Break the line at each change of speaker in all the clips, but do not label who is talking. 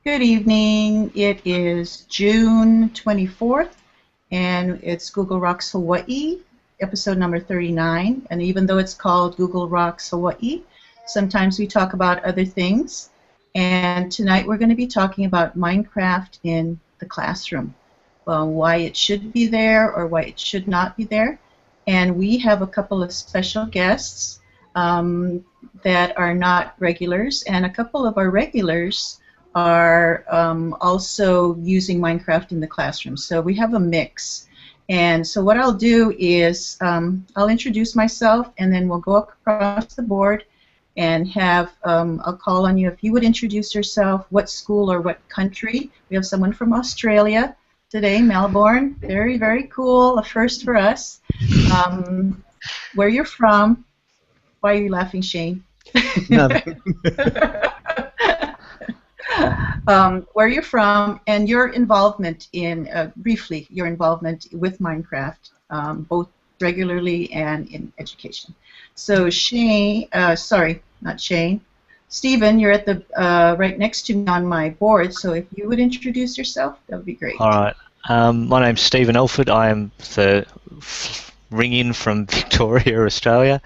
Good evening. It is June 24th, and it's Google Rocks Hawaii, episode number 39. And even though it's called Google Rocks Hawaii, sometimes we talk about other things. And tonight we're going to be talking about Minecraft in the classroom. Well, why it should be there or why it should not be there. And we have a couple of special guests that are not regulars, and a couple of our regulars are also using Minecraft in the classroom. So we have a mix. And so what I'll do is I'll introduce myself, and then we'll go across the board and have I'll call on you if you would introduce yourself, what school or what country. We have someone from Australia today, Melbourne. Very, very cool. A first for us. Where you're from. Why are you laughing, Shane?
Nothing.
Where you're from, and your involvement in, briefly, your involvement with Minecraft, both regularly and in education. So Shane, sorry, not Shane, Stephen, you're at the right next to me on my board, so if you would introduce yourself, that would be great.
All right. My name's Stephen Elford. I am the ring-in from Victoria, Australia.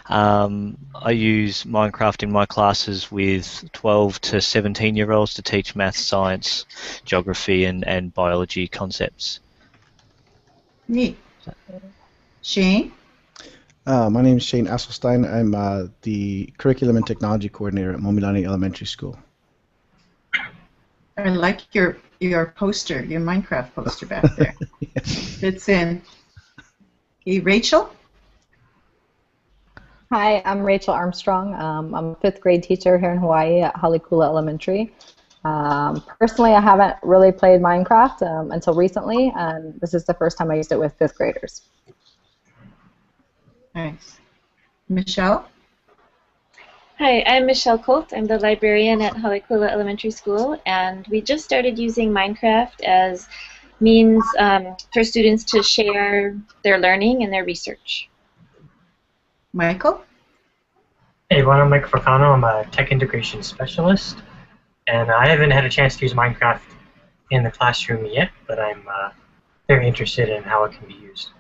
I use Minecraft in my classes with 12 to 17-year-olds to teach maths, science, geography, and biology concepts.
Neat. Shane?
My name is Shane Asselstine. I'm the Curriculum and Technology Coordinator at Momilani Elementary School.
I like your poster, your Minecraft poster back there.
Yes.
Fits in. Okay, Rachel?
Hi, I'm Rachel Armstrong. I'm a 5th grade teacher here in Hawaii at Hale Kula Elementary. Personally, I haven't really played Minecraft until recently, and this is the first time I used it with 5th graders.
Nice. Michelle?
Hi, I'm Michelle Colte. I'm the librarian at Hale Kula Elementary School, and we just started using Minecraft as means for students to share their learning and their research.
Michael?
Hey everyone, I'm Mike Fracano. I'm a tech integration specialist, and I haven't had a chance to use Minecraft in the classroom yet, but I'm very interested in how it can be used.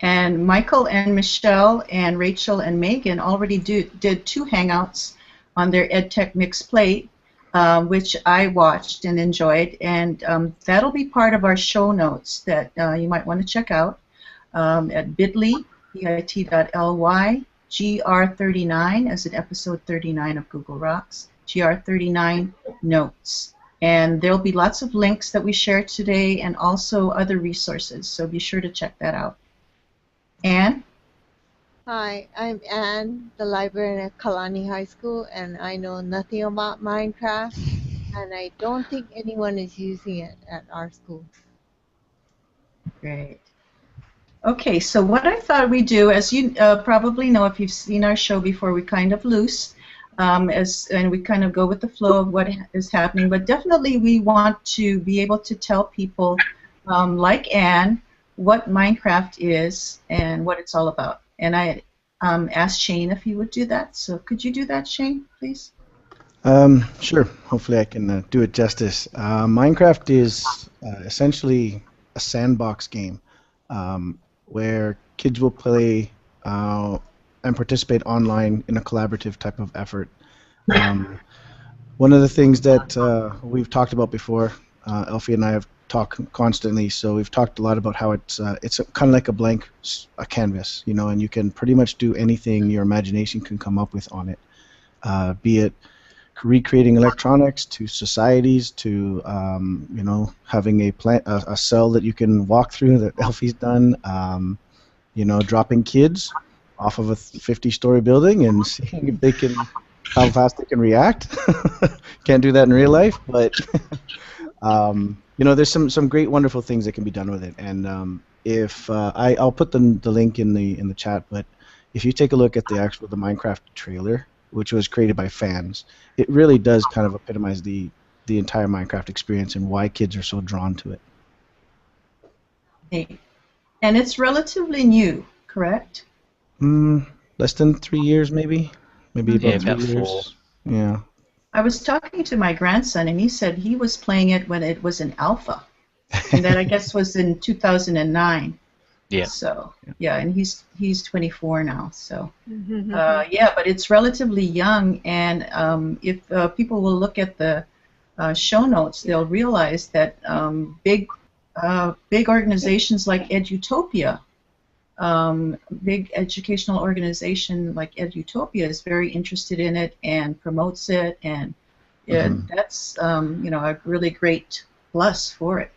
And Michael and Michelle and Rachel and Megan already did 2 hangouts on their EdTech Mix Plate, which I watched and enjoyed, and that'll be part of our show notes that you might want to check out at bit.ly, bit.ly, GR39, as in episode 39 of Google Rocks, GR39 notes. And there'll be lots of links that we shared today and also other resources, so be sure to check that out. Anne?
Hi, I'm Anne, the librarian at Kalani High School, and I know nothing about Minecraft, and I don't think anyone is using it at our school.
Great. Okay, so what I thought we'd do, as you probably know if you've seen our show before, we kind of loose, and we kind of go with the flow of what is happening, but definitely we want to be able to tell people, like Anne, what Minecraft is and what it's all about. And I asked Shane if he would do that. So could you do that, Shane, please?
Sure. Hopefully I can do it justice. Minecraft is essentially a sandbox game where kids will play and participate online in a collaborative type of effort. One of the things that we've talked about before, Elfie and I have talk constantly, so we've talked a lot about how it's kind of like a blank canvas, you know, and you can pretty much do anything your imagination can come up with on it, be it recreating electronics to societies to you know, having a cell that you can walk through that Elfie's done, you know, dropping kids off of a 50-story building and seeing if they can, how fast they can react. Can't do that in real life, but you know, there's some great, wonderful things that can be done with it, and if I'll put the link in the chat, but if you take a look at the Minecraft trailer, which was created by fans, it really does kind of epitomize the entire Minecraft experience and why kids are so drawn to it.
Okay. And it's relatively new, correct?
Less than 3 years, maybe about 3 years.
4.
Yeah.
I was talking to my grandson, and he said he was playing it when it was in alpha, and that I guess was in 2009.
Yeah.
So yeah, and he's 24 now. So yeah, but it's relatively young, and if people will look at the show notes, they'll realize that big organizations like Edutopia, big educational organization like Edutopia is very interested in it and promotes it, and that's a really great plus for it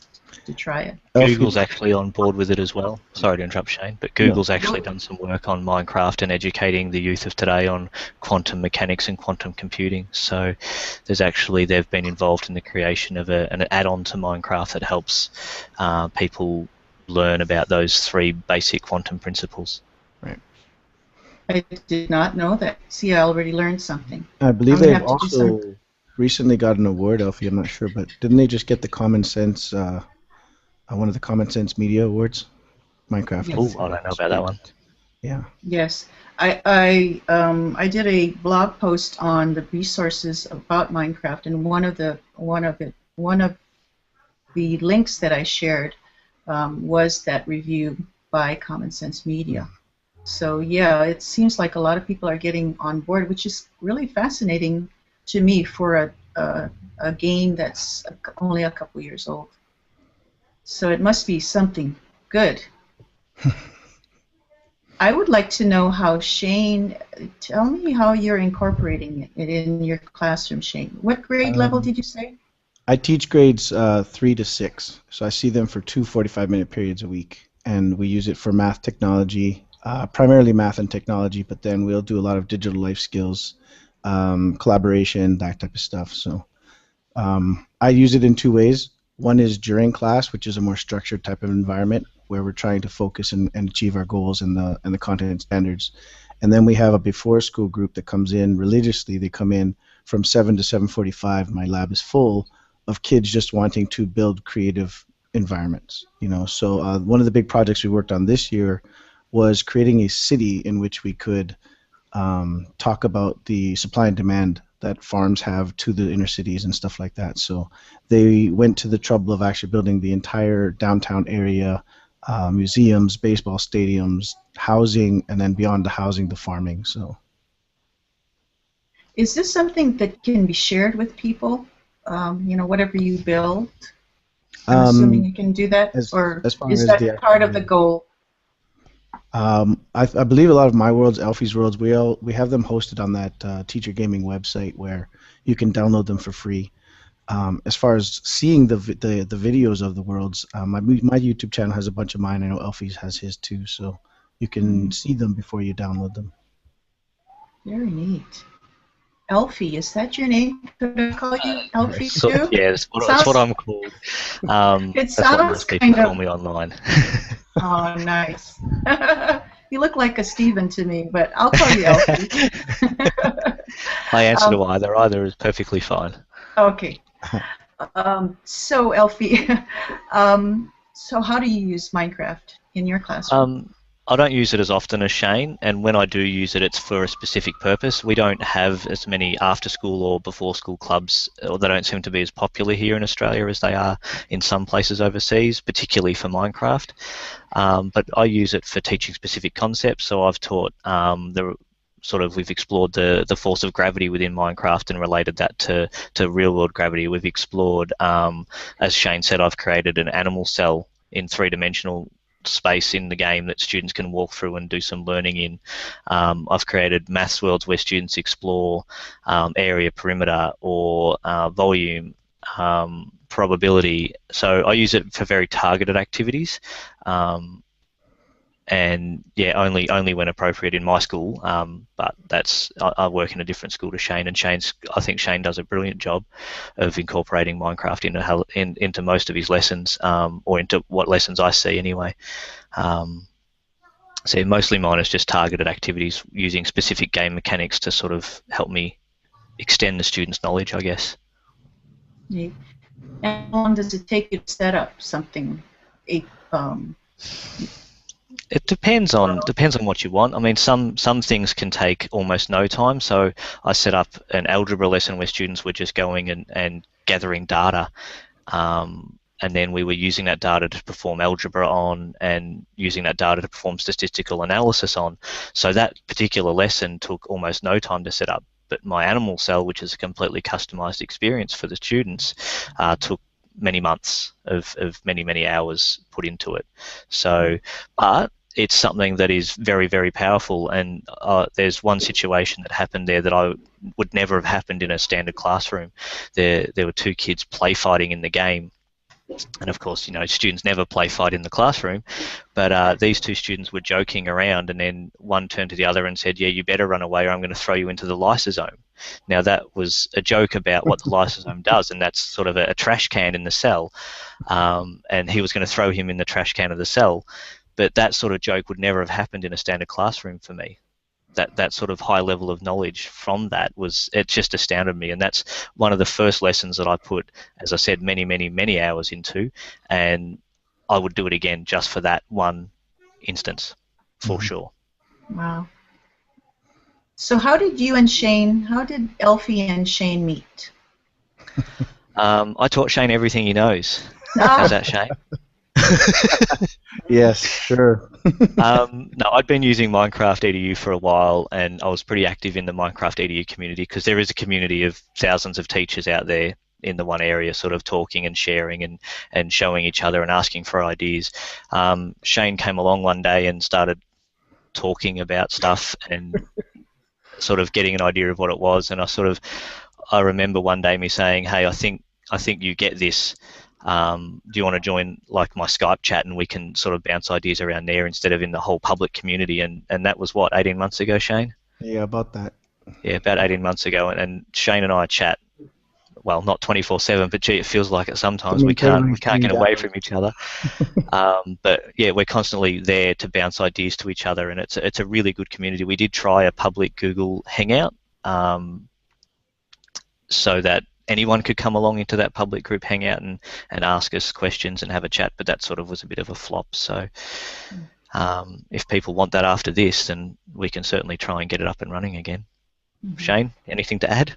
to try it.
Google's actually on board with it as well. Sorry to interrupt, Shane, but Google's actually done some work on Minecraft and educating the youth of today on quantum mechanics and quantum computing. So they've been involved in the creation of an add-on to Minecraft that helps people learn about those 3 basic quantum principles.
Right.
I did not know that. See, I already learned something.
I believe they've also recently got an award, Elfie. I'm not sure, but didn't they just get the Common Sense, one of the Common Sense Media Awards? Minecraft.
Yes. Oh, I don't know about that one.
Yeah.
Yes, I did a blog post on the resources about Minecraft, and one of the links that I shared was that review by Common Sense Media. So yeah, it seems like a lot of people are getting on board, which is really fascinating to me for a game that's only a couple years old. So it must be something good. I would like to know how Shane, tell me how you're incorporating it in your classroom, Shane. What grade level did you say?
I teach grades 3 to 6, so I see them for 2 45-minute periods a week, and we use it for math, technology, primarily math and technology, but then we'll do a lot of digital life skills, collaboration, that type of stuff. So I use it in 2 ways. One is during class, which is a more structured type of environment where we're trying to focus and achieve our goals and the content standards. And then we have a before school group that comes in religiously. They come in from 7 to 7:45. My lab is full of kids just wanting to build creative environments. So one of the big projects we worked on this year was creating a city in which we could talk about the supply and demand that farms have to the inner cities and stuff like that. So they went to the trouble of actually building the entire downtown area, museums, baseball stadiums, housing, and then beyond the housing, the farming. So,
is this something that can be shared with people? Whatever you build. I'm assuming you can do that, or is that part of the goal?
I believe a lot of my worlds, Elfie's worlds, we have them hosted on that teacher gaming website where you can download them for free. As far as seeing the videos of the worlds, my YouTube channel has a bunch of mine. I know Elfie's has his too, so you can see them before you download them.
Very neat. Elfie, is that your name? Could I call you Elfie too?
Yeah, that's what I'm called.
It
that's what most people call me online.
Oh, nice. You look like a Stephen to me, but I'll call you Elfie.
I answer to either. Either is perfectly fine.
Okay. So, Elfie, so how do you use Minecraft in your classroom?
I don't use it as often as Shane, and when I do use it, it's for a specific purpose. We don't have as many after-school or before-school clubs, or they don't seem to be as popular here in Australia as they are in some places overseas, particularly for Minecraft. But I use it for teaching specific concepts, so I've taught we've explored the force of gravity within Minecraft and related that to real-world gravity. We've explored, as Shane said, I've created an animal cell in 3-dimensional space in the game that students can walk through and do some learning in. I've created maths worlds where students explore area, perimeter, or volume, probability. So I use it for very targeted activities. And yeah, only when appropriate in my school. But I work in a different school to Shane, and I think Shane does a brilliant job of incorporating Minecraft into most of his lessons, or into what lessons I see anyway. So mostly mine is just targeted activities using specific game mechanics to sort of help me extend the students' knowledge, I guess.
Yeah. And how long does it take you to set up something?
It depends on what you want. I mean, some things can take almost no time. So I set up an algebra lesson where students were just going and gathering data, and then we were using that data to perform algebra on, and using that data to perform statistical analysis on. So that particular lesson took almost no time to set up. But my animal cell, which is a completely customized experience for the students, took many months of many hours put into it. So, but it's something that is very, very powerful, and there's one situation that happened there that I would never have happened in a standard classroom. There were two kids play fighting in the game, and of course, you know, students never play fight in the classroom, but these two students were joking around, and then one turned to the other and said, "Yeah, you better run away or I'm going to throw you into the lysosome." Now, that was a joke about what the lysosome does, and that's sort of a trash can in the cell, and he was going to throw him in the trash can of the cell, but that sort of joke would never have happened in a standard classroom for me. That sort of high level of knowledge from that it just astounded me, and that's one of the first lessons that I put, as I said, many hours into, and I would do it again just for that one instance, for sure.
Wow. So how did Elfie and Shane meet?
I taught Shane everything he knows. How's that, Shane?
Yes, sure.
No, I'd been using Minecraft EDU for a while, and I was pretty active in the Minecraft EDU community, because there is a community of thousands of teachers out there in the one area, sort of talking and sharing and showing each other and asking for ideas. Shane came along one day and started talking about stuff and sort of getting an idea of what it was, and I remember one day me saying, "Hey, I think you get this. Do you want to join like my Skype chat, and we can sort of bounce ideas around there instead of in the whole public community?" And that was what, 18 months ago, Shane?
Yeah, about that.
Yeah, about 18 months ago, and Shane and I chat, well, not 24/7, but gee, it feels like it sometimes. We can't get away from each other. But yeah, we're constantly there to bounce ideas to each other, and it's a really good community. We did try a public Google Hangout, so that anyone could come along into that public group hangout and ask us questions and have a chat, but that sort of was a bit of a flop. So if people want that after this, then we can certainly try and get it up and running again. Shane, anything to add?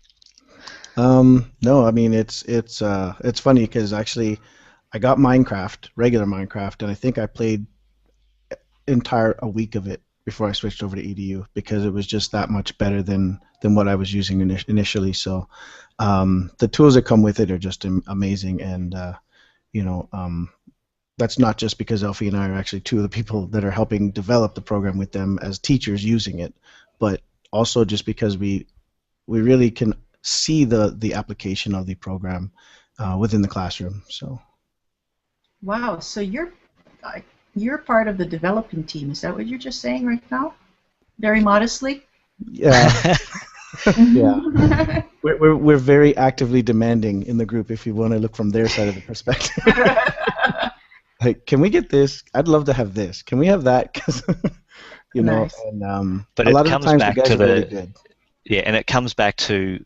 No, I mean, it's funny because actually I got Minecraft, regular Minecraft, and I think I played a week of it before I switched over to EDU, because it was just that much better than what I was using initially. So the tools that come with it are just amazing, and that's not just because Elfie and I are actually two of the people that are helping develop the program with them as teachers using it, but also just because we really can see the application of the program within the classroom. So.
Wow. So you're part of the developing team. Is that what you're just saying right now? Very modestly?
Yeah. Yeah. We're very actively demanding in the group, if you want to look from their side of the perspective. Like, can we get this? I'd love to have this. Can we have that? Because,
Nice.
and
but
a
it
lot of
comes
the times
back
the guys
to
are really good.
Yeah, and it comes back to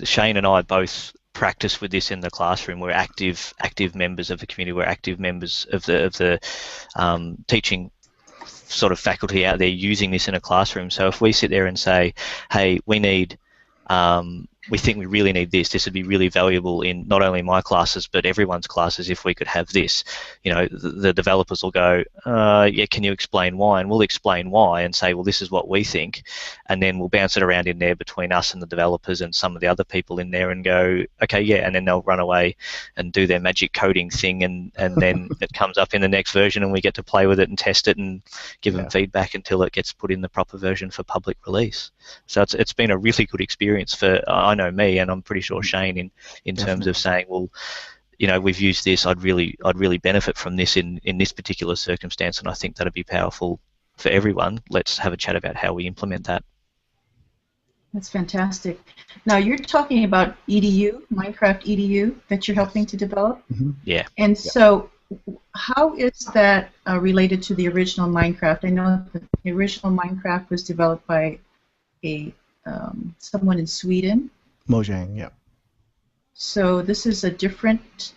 Shane and I both practice with this in the classroom. We're active members of the community. We're active members of the teaching sort of faculty out there using this in a classroom. So if we sit there and say, "Hey, we think we really need this. This would be really valuable in not only my classes but everyone's classes if we could have this." You know, the developers will go, "Yeah, can you explain why?" And we'll explain why and say, "Well, this is what we think," and then we'll bounce it around in there between us and the developers and some of the other people in there and go, "Okay, yeah," and then they'll run away and do their magic coding thing, and then it comes up in the next version, and we get to play with it and test it and give them feedback until it gets put in the proper version for public release. So it's been a really good experience for, I know me, and I'm pretty sure Shane, in terms of saying, well, you know, we've used this, I'd really benefit from this in this particular circumstance, and I think that'd be powerful for everyone. Let's have a chat about how we implement that.
That's fantastic. Now you're talking about EDU, Minecraft EDU, that you're helping to develop.
Mm-hmm.
Yeah.
And so, how is that related to the original Minecraft? I know that the original Minecraft was developed by someone in Sweden.
Mojang, yeah.
So this is a different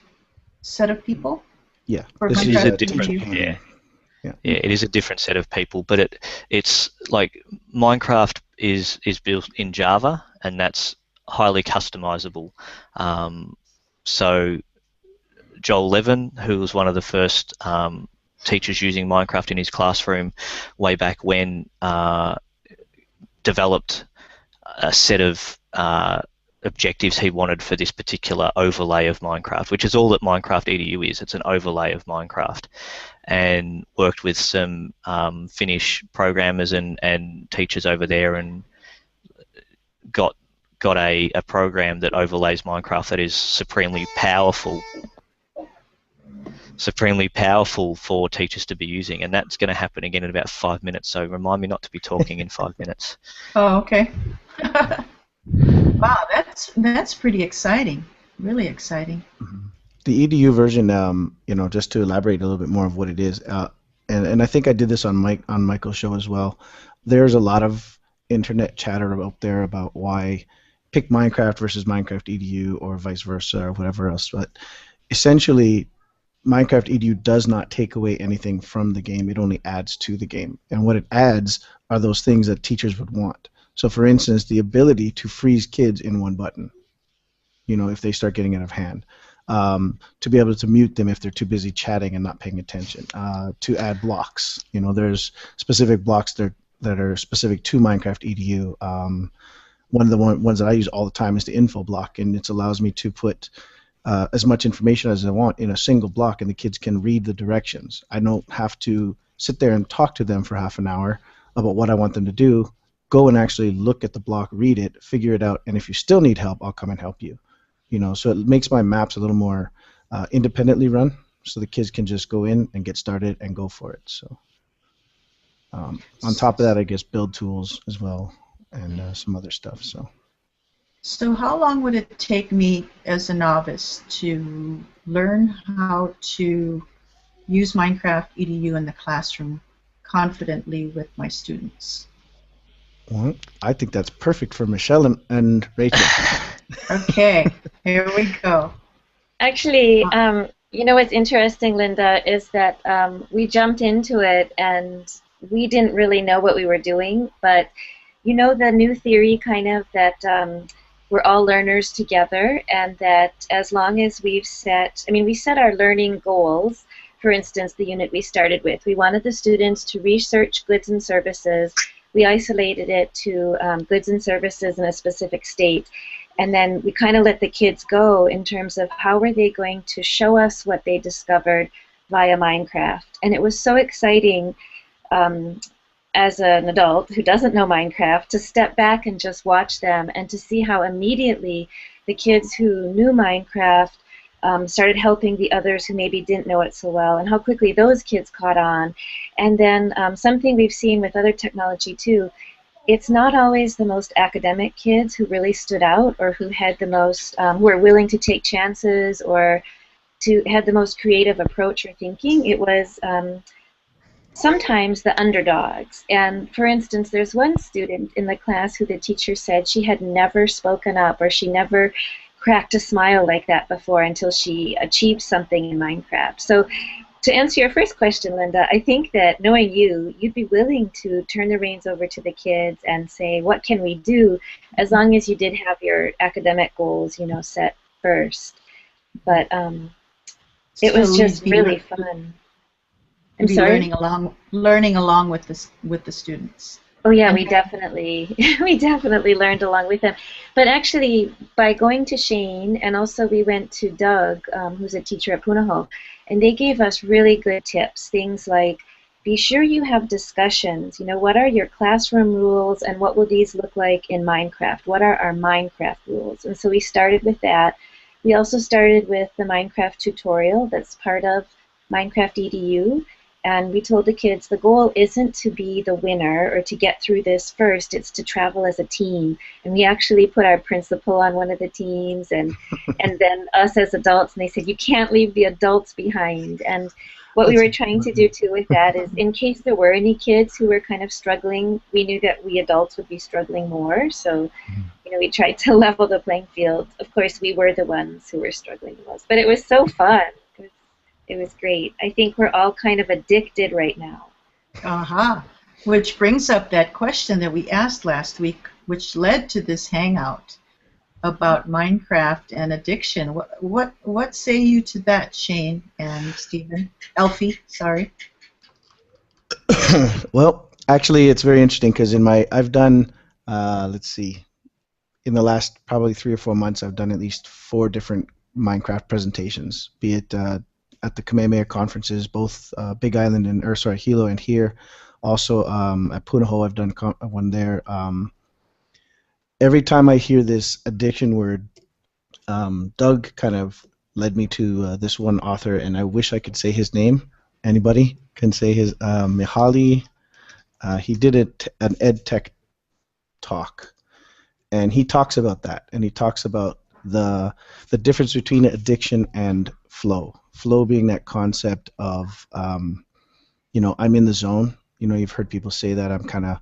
set of people?
Yeah.
For
This is
Minecraft
a different,
EDU?
yeah.
Yeah.
Yeah, it is a different set of people, but it's like Minecraft is built in Java, and that's highly customizable. So Joel Levin, who was one of the first teachers using Minecraft in his classroom way back when, developed a set of objectives he wanted for this particular overlay of Minecraft, which is all that Minecraft EDU is. It's an overlay of Minecraft, and worked with some Finnish programmers and teachers over there, and got a program that overlays Minecraft that is supremely powerful for teachers to be using, and that's going to happen again in about 5 minutes, so remind me not to be talking in 5 minutes.
Oh, okay. Wow, that's pretty exciting. Really exciting.
Mm-hmm. The EDU version, just to elaborate a little bit more of what it is, and I think I did this on Michael's show as well. There's a lot of internet chatter out there about why pick Minecraft versus Minecraft EDU or vice versa or whatever else, but essentially Minecraft EDU does not take away anything from the game. It only adds to the game. And what it adds are those things that teachers would want. So for instance, the ability to freeze kids in one button, if they start getting out of hand. To be able to mute them if they're too busy chatting and not paying attention. To add blocks. There's specific blocks that are specific to Minecraft EDU. One of the ones that I use all the time is the info block, and it allows me to put as much information as I want in a single block, and the kids can read the directions. I don't have to sit there and talk to them for half an hour about what I want them to do. Go and actually look at the block, read it, figure it out, and if you still need help, I'll come and help you. So it makes my maps a little more independently run, so the kids can just go in and get started and go for it. So on top of that, I guess build tools as well and some other stuff.
So how long would it take me as a novice to learn how to use Minecraft EDU in the classroom confidently with my students?
Well, I think that's perfect for Michelle and Rachel.
Okay, here we go.
Actually, what's interesting, Linda, is that we jumped into it and we didn't really know what we were doing, but the new theory kind of that we're all learners together, and that as long as we set our learning goals. For instance, the unit we started with, we wanted the students to research goods and services. We isolated it to goods and services in a specific state. And then we kind of let the kids go in terms of how were they going to show us what they discovered via Minecraft. And it was so exciting as an adult who doesn't know Minecraft to step back and just watch them and to see how immediately the kids who knew Minecraft started helping the others who maybe didn't know it so well, and how quickly those kids caught on. And then something we've seen with other technology too, it's not always the most academic kids who really stood out or who had the most, who were willing to take chances or to had the most creative approach or thinking. It was sometimes the underdogs. And for instance, there's one student in the class who the teacher said she had never spoken up or she never cracked a smile like that before until she achieved something in Minecraft. So to answer your first question, Linda, I think that knowing you'd be willing to turn the reins over to the kids and say, what can we do, as long as you did have your academic goals, set first. But it was just really fun. I'm sorry?
Learning along with the students.
Oh yeah, we definitely learned along with them. But actually, by going to Shane, and also we went to Doug, who's a teacher at Punahou, and they gave us really good tips. Things like, be sure you have discussions. What are your classroom rules, and what will these look like in Minecraft? What are our Minecraft rules? And so we started with that. We also started with the Minecraft tutorial that's part of Minecraft EDU. And we told the kids the goal isn't to be the winner or to get through this first, it's to travel as a team. And we actually put our principal on one of the teams and then us as adults, and they said, you can't leave the adults behind. And what we were trying to do too with that is, in case there were any kids who were kind of struggling, we knew that we adults would be struggling more. So, we tried to level the playing field. Of course, we were the ones who were struggling the most. But it was so fun. It was great. I think we're all kind of addicted right now.
Aha. Which brings up that question that we asked last week, which led to this hangout about Minecraft and addiction. What say you to that, Shane and Stephen? Elfie, sorry.
Well, actually, it's very interesting because I've done, let's see, in the last probably 3 or 4 months, I've done at least 4 different Minecraft presentations, be it at the Kamehameha conferences, both Big Island and, or sorry, Hilo and here. Also at Punahou, I've done one there. Every time I hear this addiction word, Doug kind of led me to this one author, and I wish I could say his name. Anybody can say his Mihaly. He did an ed tech talk, and he talks about that, and he talks about the difference between addiction and flow. Flow being that concept of I'm in the zone. You've heard people say that. I'm kind of,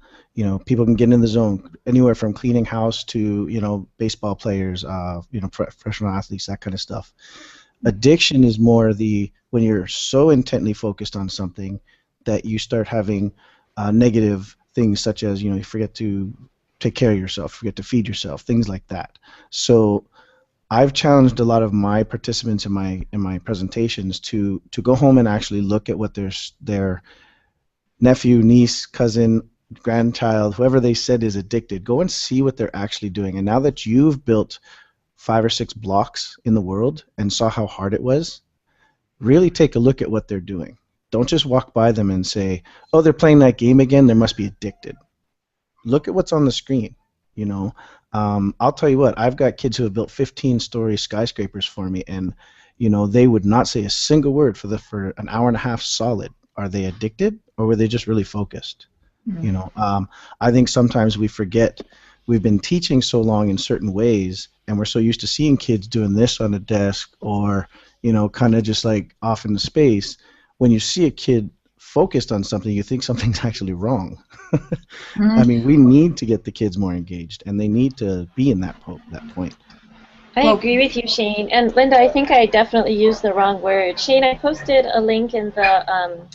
people can get in the zone anywhere from cleaning house to, baseball players, professional athletes, that kind of stuff. Addiction is more when you're so intently focused on something that you start having negative things such as, you forget to take care of yourself, forget to feed yourself, things like that. So I've challenged a lot of my participants in my presentations to go home and actually look at what their nephew, niece, cousin, grandchild, whoever they said is addicted, go and see what they're actually doing. And now that you've built 5 or 6 blocks in the world and saw how hard it was, really take a look at what they're doing. Don't just walk by them and say, oh, they're playing that game again, they must be addicted. Look at what's on the screen. I'll tell you what, I've got kids who have built 15-story skyscrapers for me, and they would not say a single word for an hour and a half solid. Are they addicted, or were they just really focused? Mm-hmm. I think sometimes we forget we've been teaching so long in certain ways, and we're so used to seeing kids doing this on a desk or kind of just like off in the space. When you see a kid focused on something, you think something's actually wrong. Mm-hmm. I mean, we need to get the kids more engaged, and they need to be in that point.
I agree with you, Shane. And Linda, I think I definitely used the wrong word. Shane, I posted a link in the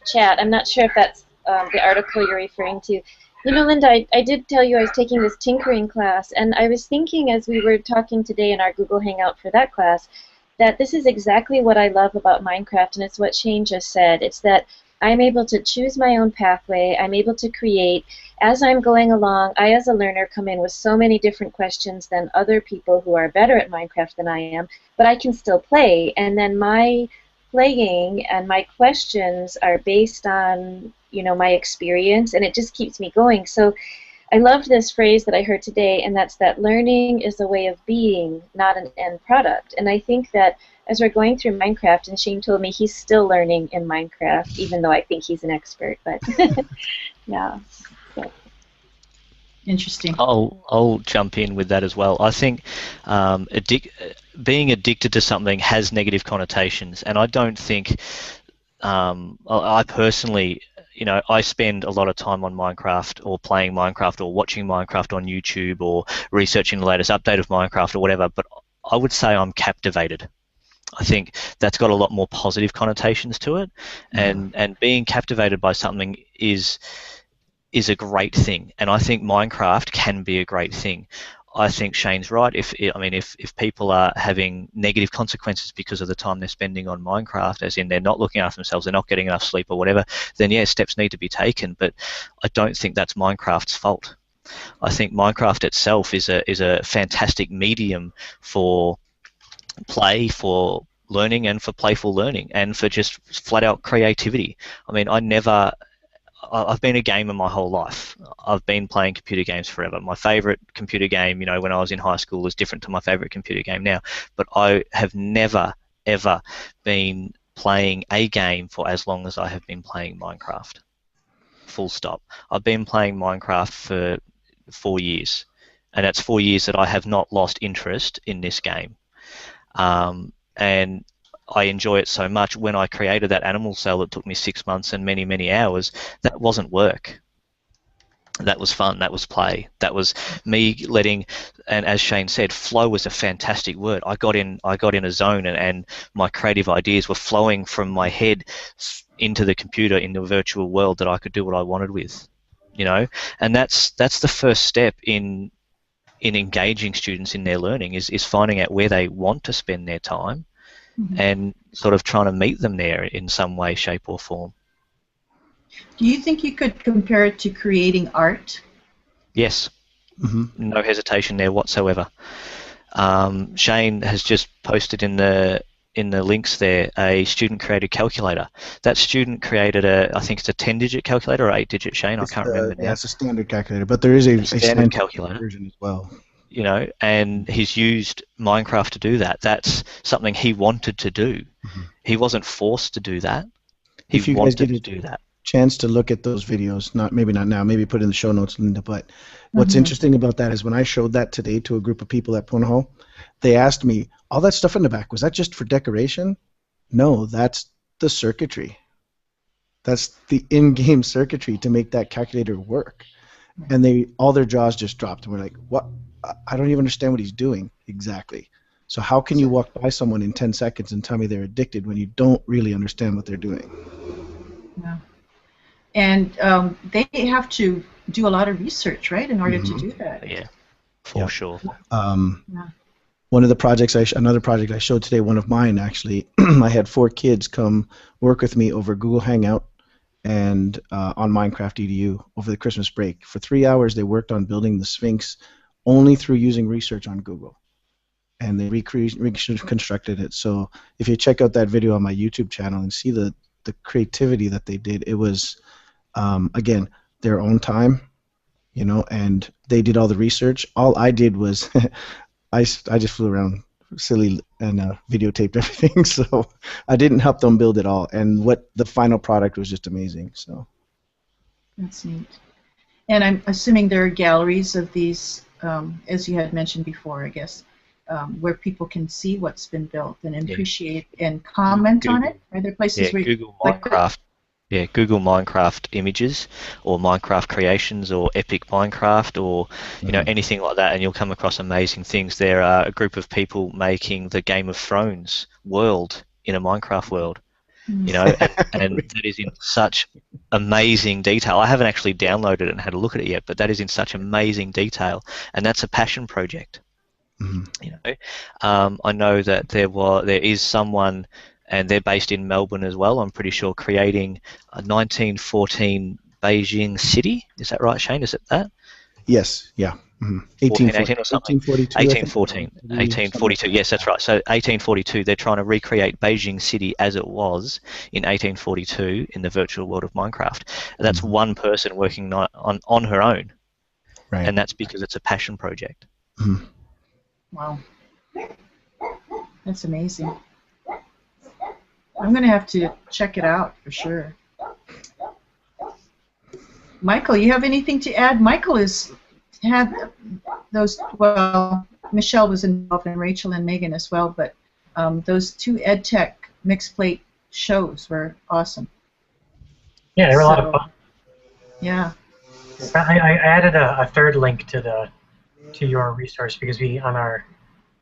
chat. I'm not sure if that's the article you're referring to. Linda, I did tell you I was taking this tinkering class, and I was thinking as we were talking today in our Google Hangout for that class that this is exactly what I love about Minecraft, and it's what Shane just said. It's that I'm able to choose my own pathway. I'm able to create. As I'm going along, I as a learner come in with so many different questions than other people who are better at Minecraft than I am, but I can still play, and then my playing and my questions are based on my experience, and it just keeps me going. So I love this phrase that I heard today, and that's that learning is a way of being, not an end product. And I think that as we're going through Minecraft, and Shane told me he's still learning in Minecraft, even though I think he's an expert, but yeah. So.
Interesting.
I'll jump in with that as well. I think being addicted to something has negative connotations, and I don't think I personally, I spend a lot of time on Minecraft or playing Minecraft or watching Minecraft on YouTube or researching the latest update of Minecraft or whatever, but I would say I'm captivated. I think that's got a lot more positive connotations to it, and being captivated by something is a great thing, and I think Minecraft can be a great thing. I think Shane's right. If people are having negative consequences because of the time they're spending on Minecraft, as in they're not looking after themselves, they're not getting enough sleep or whatever, then yeah, steps need to be taken. But I don't think that's Minecraft's fault. I think Minecraft itself is a fantastic medium for play, for learning, and for playful learning, and for just flat out creativity. I mean, I've been a gamer my whole life. I've been playing computer games forever. My favorite computer game, when I was in high school, is different to my favorite computer game now. But I have never, ever been playing a game for as long as I have been playing Minecraft. Full stop. I've been playing Minecraft for 4 years, and that's 4 years that I have not lost interest in this game. And I enjoy it so much. When I created that animal cell that took me 6 months and many, many hours, that wasn't work. That was fun. That was play. That was me letting, and as Shane said, flow was a fantastic word. I got in a zone, and my creative ideas were flowing from my head into the computer in the virtual world that I could do what I wanted with, you know. And that's the first step in engaging students in their learning is finding out where they want to spend their time, and sort of trying to meet them there in some way, shape, or form.
Do you think you could compare it to creating art?
Yes. No hesitation there whatsoever. Shane has just posted in the links there a student-created calculator. That student created I think it's a 10-digit calculator or 8-digit, Shane. I can't remember now.
Yeah, it's a standard calculator, but there is a
standard calculator
version as well.
You know, and he's used Minecraft to do that. That's something he wanted to do. He wasn't forced to do that.
If you
wanted
guys
to do that.
Chance to look at those videos, maybe not now, maybe put in the show notes, Linda, but what's interesting about that is when I showed that today to a group of people at Punahou, they asked me, all that stuff in the back, was that just for decoration? No, that's the circuitry. That's the in-game circuitry to make that calculator work. And all their jaws just dropped, and we're like, what? I don't even understand what he's doing exactly. So how can you walk by someone in 10 seconds and tell me they're addicted when you don't really understand what they're doing?
Yeah. And they have to do a lot of research, right, in order to do that.
Yeah, for sure.
One of the projects, another project I showed today, one of mine actually, I had 4 kids come work with me over Google Hangout and on Minecraft EDU over the Christmas break. For 3 hours, they worked on building the Sphinx only through using research on Google. And they reconstructed it. So if you check out that video on my YouTube channel and see the creativity that they did, it was, again, their own time, you know, and they did all the research. All I did was I just flew around silly and videotaped everything, so I didn't help them build it all. And what the final product was just amazing. So
that's neat. And I'm assuming there are galleries of these, as you had mentioned before, I guess, where people can see what's been built and appreciate and comment on it. Are there places where
Google Minecraft? Yeah, Google Minecraft images or Minecraft creations or Epic Minecraft or anything like that, and you'll come across amazing things. There are a group of people making the Game of Thrones world in a Minecraft world, and that is in such amazing detail. I haven't actually downloaded it and had a look at it yet, but that is in such amazing detail, and that's a passion project. I know that there is someone, and they're based in Melbourne as well, I'm pretty sure, creating a 1914 Beijing city. Is that right, Shane? Is it that?
Yes, yeah.
1814 or something.
1842.
1842, yes, that's right. So 1842, they're trying to recreate Beijing City as it was in 1842 in the virtual world of Minecraft. And that's one person working on her own.
Right.
And that's because it's a passion project.
Wow. That's amazing. I'm going to have to check it out for sure. Michael, you have anything to add? Michael had those, well, Michelle was involved in Rachel and Megan as well, but those 2 EdTech mixed plate shows were awesome.
Yeah, they were a lot of fun.
Yeah.
I added a third link to your resource because we, on our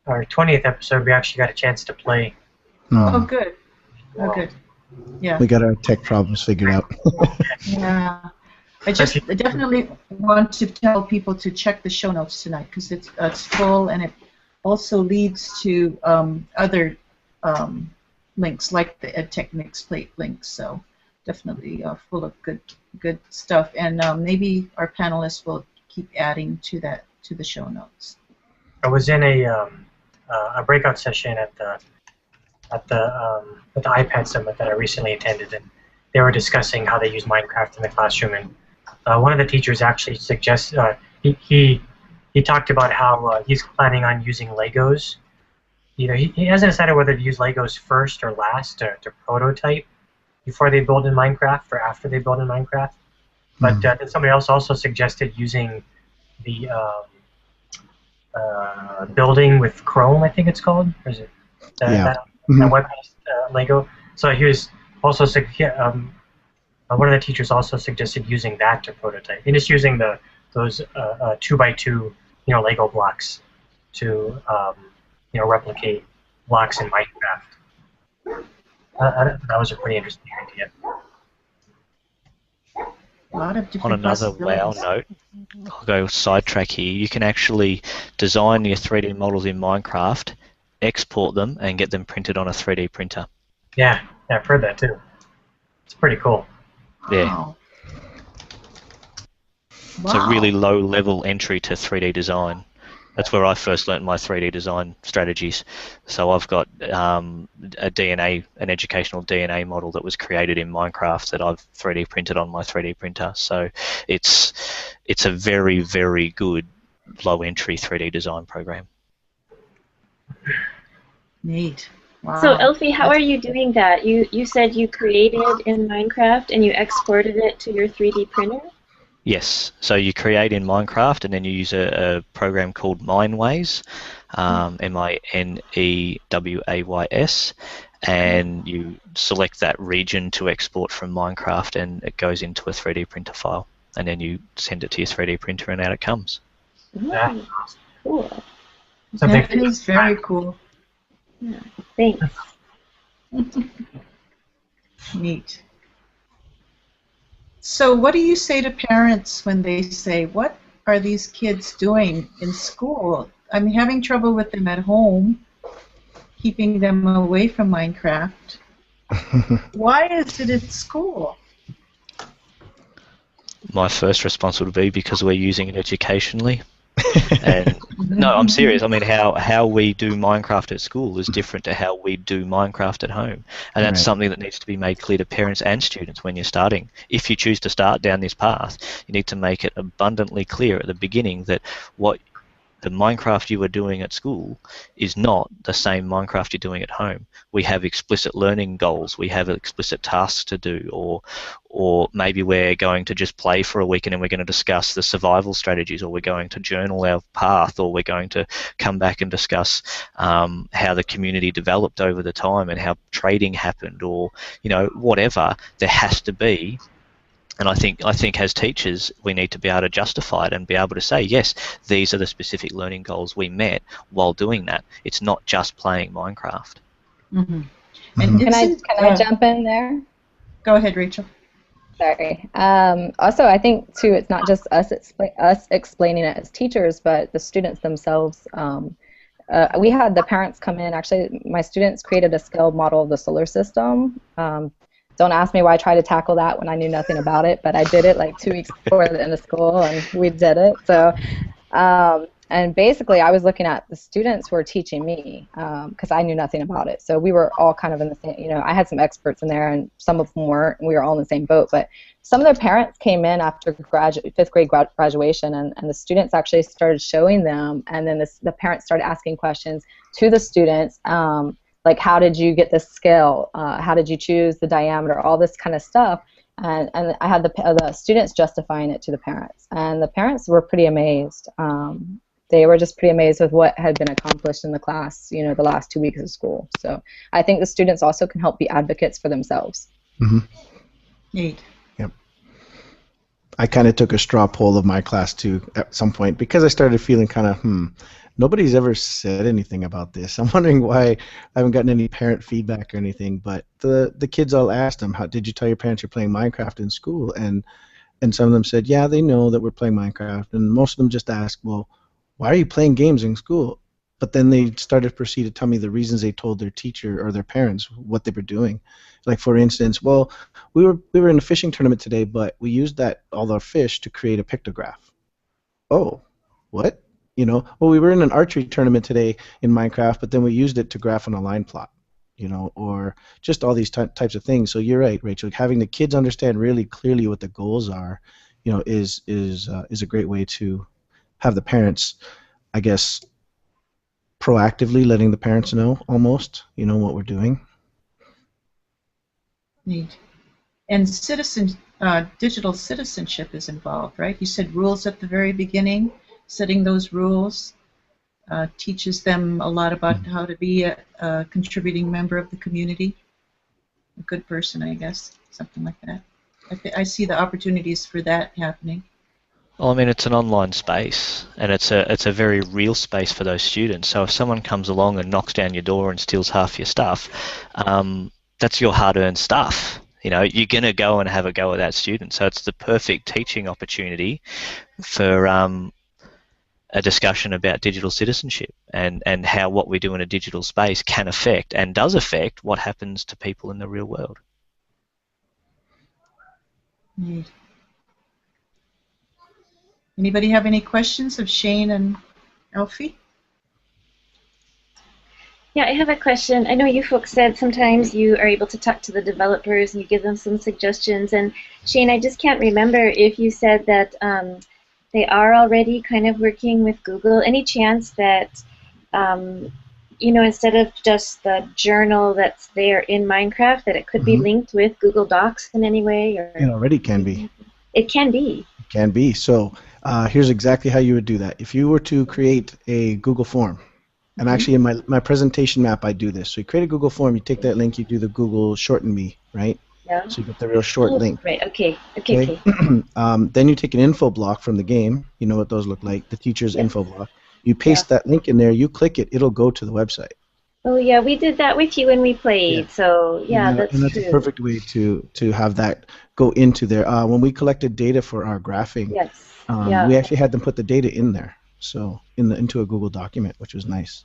20th episode, we actually got a chance to play.
Oh, good. Oh, good. Yeah.
We got our tech problems figured out.
Yeah. I just definitely want to tell people to check the show notes tonight because it's full, and it also leads to other links like the EdTech Mixed Plate links. So definitely full of good stuff, and maybe our panelists will keep adding to the show notes.
I was in a breakout session at the iPad Summit that I recently attended, and they were discussing how they use Minecraft in the classroom. And one of the teachers actually suggested he talked about how he's planning on using Legos. He hasn't decided whether to use Legos first or last to prototype before they build in Minecraft or after they build in Minecraft. But then somebody else also suggested using the building with Chrome, I think it's called. Or is it that web-based Lego? So he was also one of the teachers also suggested using that to prototype, and just using those 2x2 Lego blocks to replicate blocks in Minecraft. That was a pretty interesting idea.
A lot of
On
different
another wow
possibilities.
note, I'll go sidetrack here. You can actually design your 3D models in Minecraft, export them, and get them printed on a 3D printer.
Yeah, I've heard that too. It's pretty cool.
Yeah.
Wow.
It's a really
Wow.
low-level entry to 3D design. That's where I first learnt my 3D design strategies. So I've got an educational DNA model that was created in Minecraft that I've 3D printed on my 3D printer. So it's a very, very good low-entry 3D design program.
Neat. Wow.
So Elfie, how are you doing that? You said you created in Minecraft and you exported it to your 3D printer?
Yes, so you create in Minecraft and then you use a program called Mineways, Mineways, and you select that region to export from Minecraft and it goes into a 3D printer file. And then you send it to your 3D printer and out it comes.
Yeah.
Cool.
Something
That is very cool.
Yeah, thanks.
Neat. So what do you say to parents when they say, what are these kids doing in school? I'm having trouble with them at home, keeping them away from Minecraft. Why is it at school?
My first response would be because we're using it educationally. And no, I'm serious. I mean, how we do Minecraft at school is different to how we do Minecraft at home. And that's
Right.
something that needs to be made clear to parents and students when you're starting. If you choose to start down this path, you need to make it abundantly clear at the beginning that what the Minecraft you are doing at school is not the same Minecraft you're doing at home. We have explicit learning goals. We have explicit tasks to do, or maybe we're going to just play for a week and then we're going to discuss the survival strategies, or we're going to journal our path, or we're going to come back and discuss how the community developed over the time and how trading happened, or whatever. There has to be. And I think as teachers, we need to be able to justify it and be able to say, yes, these are the specific learning goals we met while doing that. It's not just playing Minecraft.
Mm-hmm. And
Can I jump in there?
Go ahead, Rachel.
Sorry. Also, I think too, it's not just us explaining it as teachers, but the students themselves. We had the parents come in. Actually, my students created a scaled model of the solar system. Don't ask me why I tried to tackle that when I knew nothing about it, but I did it like 2 weeks before the end of school, and we did it. So, and basically, I was looking at the students who were teaching me because I knew nothing about it. So we were all kind of in the same. I had some experts in there, and some of them weren't, and we were all in the same boat. But some of their parents came in after fifth grade graduation, and the students actually started showing them, and then the parents started asking questions to the students. Like, how did you get this scale? How did you choose the diameter? All this kind of stuff. And I had the students justifying it to the parents. And the parents were pretty amazed. They were just pretty amazed with what had been accomplished in the class, the last 2 weeks of school. So I think the students also can help be advocates for themselves.
Mm-hmm.
Neat.
Yep. I kind of took a straw poll of my class, too, at some point, because I started feeling kind of, nobody's ever said anything about this. I'm wondering why I haven't gotten any parent feedback or anything. But the kids all asked them, "How did you tell your parents you're playing Minecraft in school?" And some of them said, "Yeah, they know that we're playing Minecraft." And most of them just asked, "Well, why are you playing games in school?" But then they started to proceed to tell me the reasons they told their teacher or their parents what they were doing. Like, for instance, well, we were in a fishing tournament today, but we used all our fish to create a pictograph. Oh, what? Well, we were in an archery tournament today in Minecraft, but then we used it to graph on a line plot, or just all these types of things. So you're right, Rachel. Having the kids understand really clearly what the goals are, is a great way to have the parents, I guess, proactively letting the parents know almost, what we're doing.
Neat. And digital citizenship is involved, right? You said rules at the very beginning. Setting those rules teaches them a lot about how to be a contributing member of the community. A good person, I guess, something like that. I see the opportunities for that happening.
Well, I mean, it's an online space, and it's a very real space for those students. So if someone comes along and knocks down your door and steals half your stuff, that's your hard-earned stuff. You know, you're going to go and have a go at that student. So it's the perfect teaching opportunity for a discussion about digital citizenship and how what we do in a digital space can affect and does affect what happens to people in the real world.
Right. Anybody have any questions of Shane and Alfie?
Yeah, I have a question. I know you folks said sometimes you are able to talk to the developers and you give them some suggestions. And Shane, I just can't remember if you said that they are already kind of working with Google. Any chance that, instead of just the journal that's there in Minecraft, that it could be linked with Google Docs in any way? Or
It already can be.
It can be.
It can be. So here's exactly how you would do that. If you were to create a Google form, and actually in my presentation map I do this. So you create a Google form, you take that link, you do the Google shorten me, right?
Yeah.
So you get the real short link.
Right, okay. Okay.
Then you take an info block from the game, you know what those look like, the teacher's info block. You paste that link in there, you click it, it'll go to the website.
Oh yeah, we did that with you when we played, so yeah, that's
and that's
true.
a perfect way to have that go into there. When we collected data for our graphing, we actually had them put the data in there. So into a Google document, which was nice.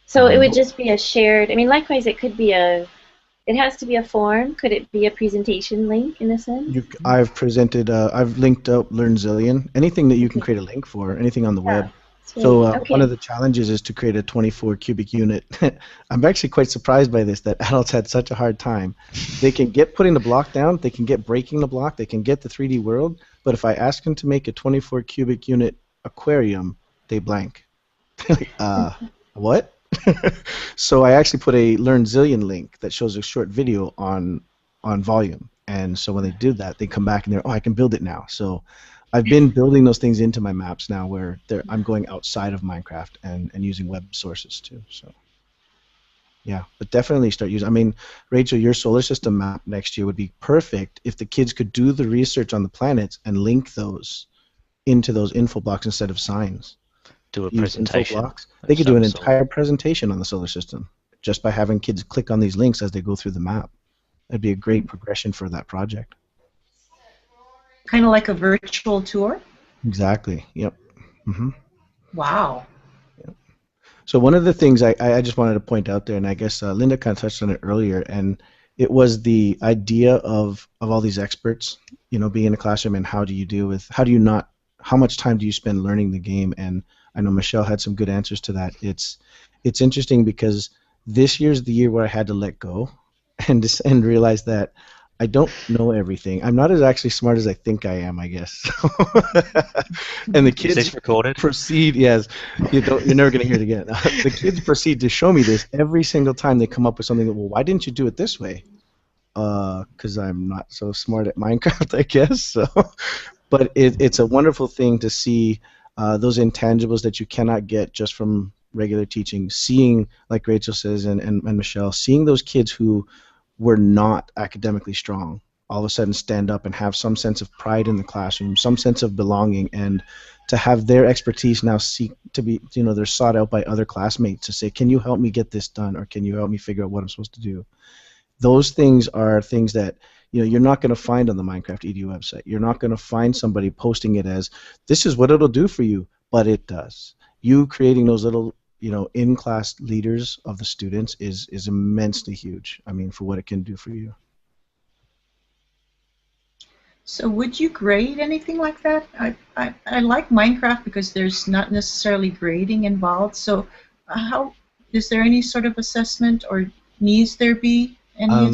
So it would just be a shared. I mean, likewise, it could be it has to be a form. Could it be a presentation link in a sense?
I've presented. I've linked up LearnZillion. Anything that you can create a link for, anything on the web.
Sweet.
So one of the challenges is to create a 24 cubic unit. I'm actually quite surprised by this, that adults had such a hard time. They can get putting the block down, they can get breaking the block, they can get the 3D world, but if I ask them to make a 24 cubic unit aquarium, they blank. Like, what? So I actually put a LearnZillion link that shows a short video on volume, and so when they do that, they come back and they're, I can build it now. So I've been building those things into my maps now, where I'm going outside of Minecraft and using web sources too. So yeah, but definitely start using. I mean, Rachel, your solar system map next year would be perfect if the kids could do the research on the planets and link those into those info blocks instead of signs.
Do a presentation.
They could do an entire presentation on the solar system just by having kids click on these links as they go through the map. That'd be a great progression for that project.
Kind of like a virtual tour?
Exactly. Yep.
Wow.
Yep. So one of the things I just wanted to point out there, and I guess Linda kind of touched on it earlier, and it was the idea of all these experts, being in a classroom, and how much time do you spend learning the game? And I know Michelle had some good answers to that. It's interesting because this year's the year where I had to let go and realize that I don't know everything. I'm not as actually smart as I think I am, I guess. And the kids proceed. Yes, you're never going to hear it again. The kids proceed to show me this every single time they come up with something. Well, why didn't you do it this way? Because I'm not so smart at Minecraft, I guess. So, but it's a wonderful thing to see those intangibles that you cannot get just from regular teaching. Seeing, like Rachel says and Michelle, seeing those kids who were not academically strong all of a sudden stand up and have some sense of pride in the classroom, some sense of belonging, and to have their expertise now seek to be, they're sought out by other classmates to say, can you help me get this done, or can you help me figure out what I'm supposed to do? Those things are things that you're not going to find on the Minecraft EDU website. You're not going to find somebody posting it as, this is what it'll do for you, but it does. You creating those little in-class leaders of the students is immensely huge. I mean, for what it can do for you.
So would you grade anything like that? I like Minecraft because there's not necessarily grading involved. So how is there any sort of assessment, or needs there be any?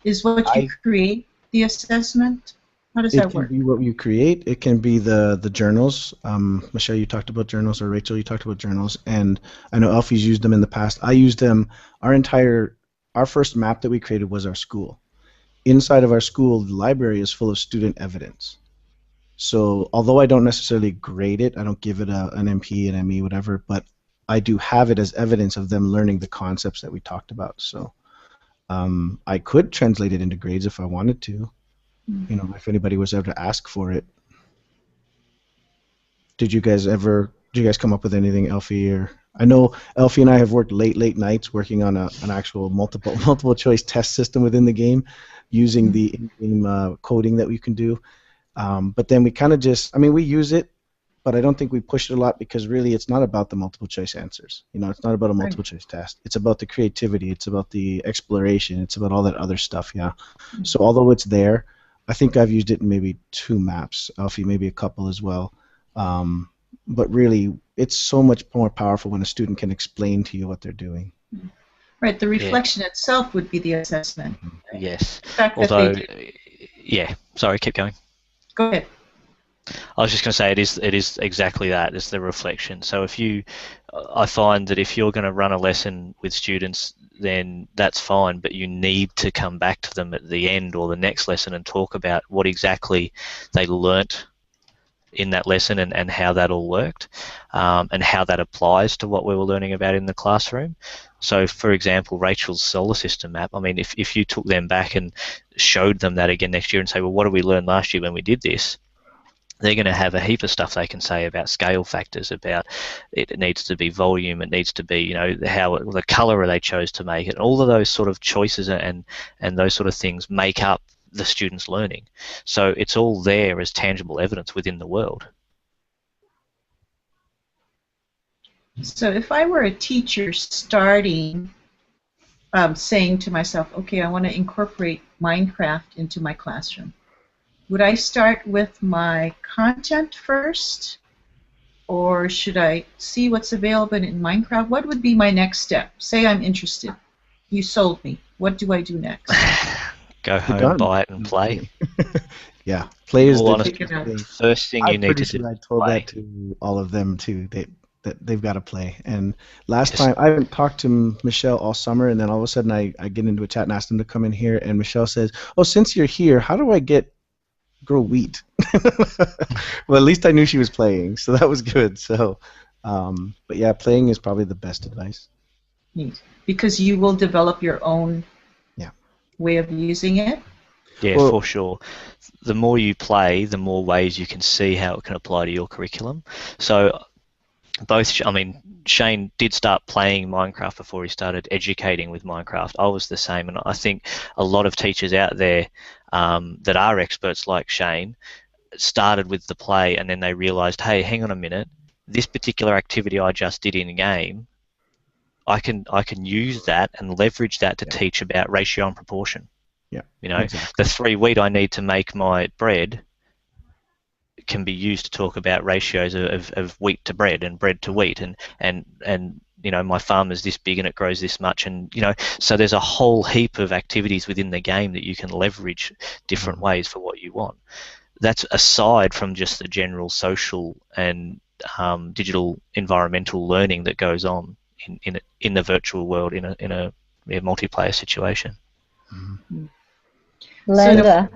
Is what you create the assessment? How does that work?
It can be what you create. It can be the journals. Michelle, you talked about journals, or Rachel, you talked about journals, and I know Alfie's used them in the past. I used them. Our first map that we created was our school. Inside of our school, the library is full of student evidence. So although I don't necessarily grade it, I don't give it an MP, an ME, whatever, but I do have it as evidence of them learning the concepts that we talked about. So I could translate it into grades if I wanted to. you know, if anybody was ever to ask for it. Did you guys come up with anything, Elfie? Or I know Elfie and I have worked late nights working on an actual multiple choice test system within the game, using the in-game coding that we can do. But then we kind of just, I mean, we use it, but I don't think we push it a lot because really it's not about the multiple choice answers. You know, it's not about a multiple choice test. It's about the creativity. It's about the exploration. It's about all that other stuff, yeah. So although it's there, I think I've used it in maybe 2 maps, Elfie, maybe a couple as well. But really, it's so much more powerful when a student can explain to you what they're doing.
Right, the reflection itself would be the assessment.
Yes.
The fact that
Although,
they
yeah, sorry, keep going.
Go ahead.
I was just going to say it is exactly that. It's the reflection. So I find that if you're going to run a lesson with students, then that's fine, but you need to come back to them at the end or the next lesson and talk about what exactly they learnt in that lesson and how that all worked, and how that applies to what we were learning about in the classroom. So, for example, Rachel's solar system map, I mean, if you took them back and showed them that again next year and say, well, what did we learn last year when we did this? They're going to have a heap of stuff they can say about scale factors, about it needs to be volume, it needs to be, you know, the color they chose to make it. All of those sort of choices and those sort of things make up the student's learning. So it's all there as tangible evidence within the world.
So if I were a teacher starting, saying to myself, okay, I want to incorporate Minecraft into my classroom, would I start with my content first, or should I see what's available in Minecraft? What would be my next step? Say I'm interested. You sold me. What do I do next?
Go home, buy it, and play.
Yeah, play is
the first thing you need to do.
I told that to all of them too. That they've got to play. And last time I haven't talked to Michelle all summer, and then all of a sudden I get into a chat and ask them to come in here, and Michelle says, "Oh, since you're here, how do I grow wheat?" Well, at least I knew she was playing, so that was good. So, but yeah, playing is probably the best advice.
Neat. Because you will develop your own way of using it.
Yeah, well, for sure. The more you play, the more ways you can see how it can apply to your curriculum. So Shane did start playing Minecraft before he started educating with Minecraft. I was the same, and I think a lot of teachers out there that are experts like Shane started with the play, and then they realized, hey, hang on a minute, this particular activity I just did in a game, I can use that and leverage that to teach about ratio and proportion.
Yeah,
you know,
exactly.
The 3 wheat I need to make my bread can be used to talk about ratios of wheat to bread and bread to wheat, and you know, my farm is this big and it grows this much, and you know, so there's a whole heap of activities within the game that you can leverage different ways for what you want. That's aside from just the general social and digital environmental learning that goes on in the virtual world in a multiplayer situation.
Mm-hmm.
Linda.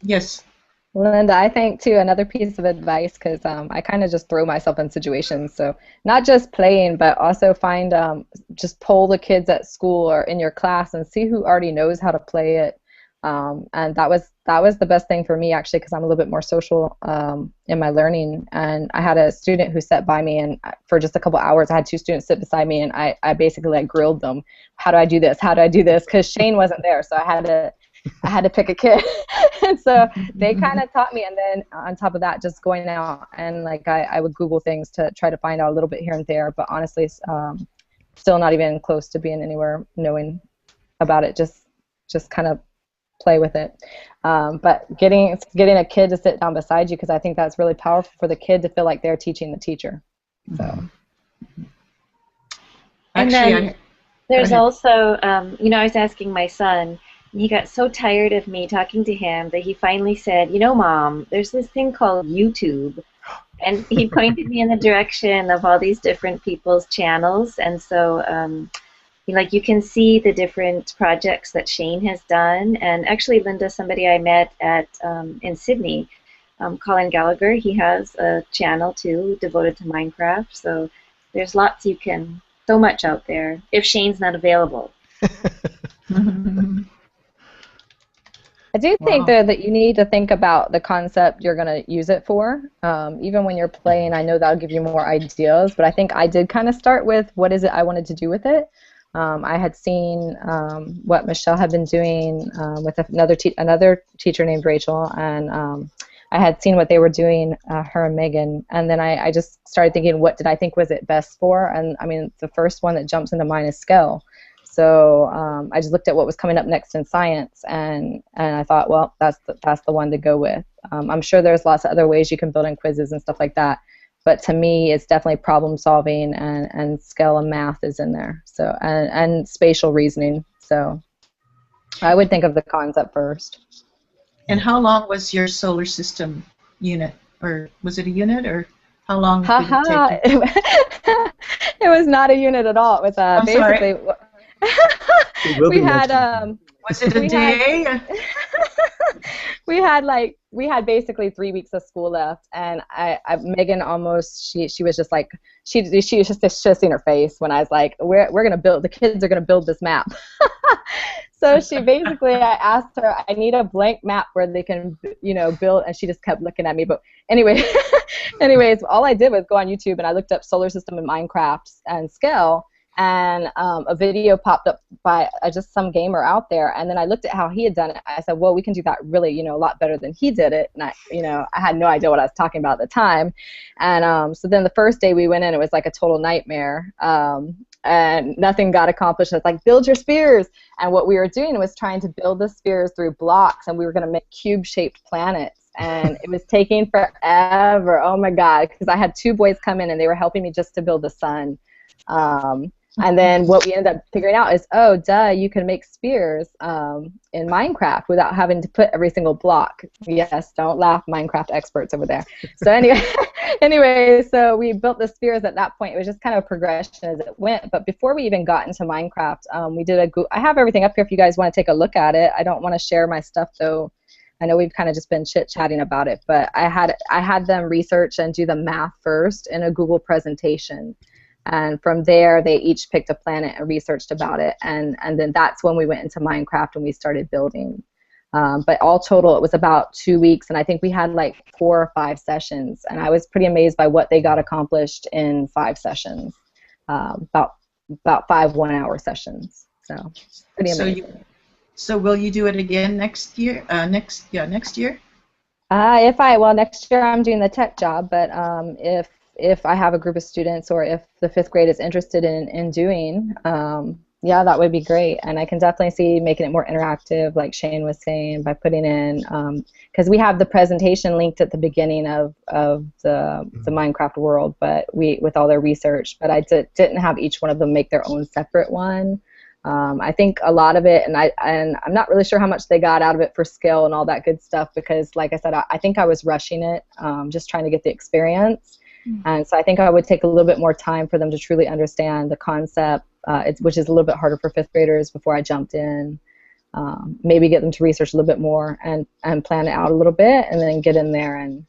Yes.
Linda, I think too another piece of advice, because I kind of just throw myself in situations. So not just playing, but also find just poll the kids at school or in your class and see who already knows how to play it. And that was the best thing for me, actually, because I'm a little bit more social in my learning. And I had a student who sat by me, and for just a couple hours I had 2 students sit beside me, and I basically like grilled them. How do I do this? How do I do this? Because Shane wasn't there, so I had to pick a kid. And so they kind of taught me, and then on top of that, just going out and like I would Google things to try to find out a little bit here and there, but honestly still not even close to being anywhere knowing about it. Just kind of play with it. But getting a kid to sit down beside you, because I think that's really powerful for the kid to feel like they're teaching the teacher. So.
And then there's also, you know, I was asking my son, and he got so tired of me talking to him that he finally said, you know, Mom, there's this thing called YouTube. And he pointed me in the direction of all these different people's channels. And so, like, you can see the different projects that Shane has done. And actually, Linda, somebody I met at in Sydney, Colin Gallagher, he has a channel too devoted to Minecraft. So there's so much out there if Shane's not available.
I do think
Wow.
that you need to think about the concept you're going to use it for. Even when you're playing, I know that'll give you more ideas, but I think I did kind of start with what is it I wanted to do with it. I had seen what Michelle had been doing with another teacher named Rachel, and I had seen what they were doing, her and Megan, and then I just started thinking, what did I think was it best for? And I mean, the first one that jumps into mind is Skell. So I just looked at what was coming up next in science, and I thought, well, that's the one to go with. I'm sure there's lots of other ways you can build in quizzes and stuff like that, but to me, it's definitely problem solving, and scale and math is in there. So and spatial reasoning. So I would think of the concept first.
And how long was your solar system unit? Or was it a unit, or how long did it take
Haha!
you?
It was not a unit at all. It was
I'm
basically.
sorry.
It will
we
be next
had
week.
Was it a
we had
day?
we had basically 3 weeks of school left, and Megan almost she was just like she was just seen her face when I was like, we're gonna build, the kids are gonna build this map. So she basically, I asked her, I need a blank map where they can build, and she just kept looking at me. But anyway, anyways, all I did was go on YouTube and I looked up solar system in Minecraft and scale. And a video popped up by just some gamer out there, and then I looked at how he had done it. I said, well, we can do that really, a lot better than he did it. And I had no idea what I was talking about at the time. And so then the first day we went in, it was like a total nightmare, and nothing got accomplished. It's like, build your spheres. And what we were doing was trying to build the spheres through blocks, and we were going to make cube-shaped planets. And it was taking forever. Oh my God, because I had 2 boys come in, and they were helping me just to build the sun. And then what we ended up figuring out is, oh, duh, you can make spheres in Minecraft without having to put every single block. Yes, don't laugh, Minecraft experts over there. So anyway, so we built the spheres at that point. It was just kind of a progression as it went. But before we even got into Minecraft, we did I have everything up here if you guys want to take a look at it. I don't want to share my stuff, though. I know we've kind of just been chit-chatting about it, but I had them research and do the math first in a Google presentation. And from there, they each picked a planet and researched about it. And then that's when we went into Minecraft and we started building. But all total, it was about 2 weeks. And I think we had like 4 or 5 sessions. And I was pretty amazed by what they got accomplished in 5 sessions, about 5 one-hour sessions. So pretty amazing.
So will you do it again next year? Next year?
Next year I'm doing the tech job. But if I have a group of students, or if the 5th grade is interested in doing, yeah, that would be great. And I can definitely see making it more interactive, like Shane was saying, by putting in, because we have the presentation linked at the beginning of the Minecraft world, but with all their research. But I didn't have each one of them make their own separate one. I think a lot of it, and I'm not really sure how much they got out of it for skill and all that good stuff, because like I said, I think I was rushing it, just trying to get the experience. And so I think I would take a little bit more time for them to truly understand the concept, which is a little bit harder for 5th graders, before I jumped in. Maybe get them to research a little bit more and plan it out a little bit, and then get in there. And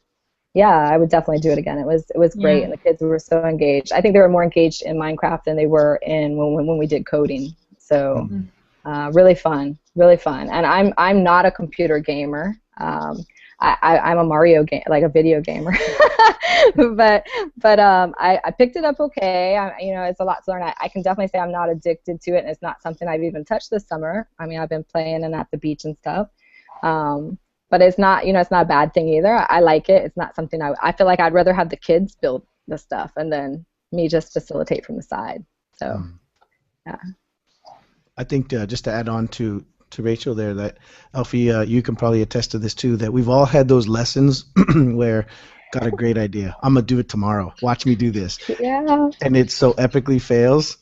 yeah, I would definitely do it again. It was great,
Yeah.
and the kids were so engaged. I think they were more engaged in Minecraft than they were in when we did coding. So really fun, really fun. And I'm not a computer gamer. I'm a Mario game, like a video gamer, but I picked it up okay. It's a lot to learn. I can definitely say I'm not addicted to it, and it's not something I've even touched this summer. I mean, I've been playing and at the beach and stuff, but it's not, it's not a bad thing either. I like it. It's not something I feel like I'd rather have the kids build the stuff and then me just facilitate from the side. So, yeah.
I think just to add on to Rachel there, that Alfie, you can probably attest to this too, that we've all had those lessons where got a great idea, I'm gonna do it tomorrow, watch me do this, and it so epically fails.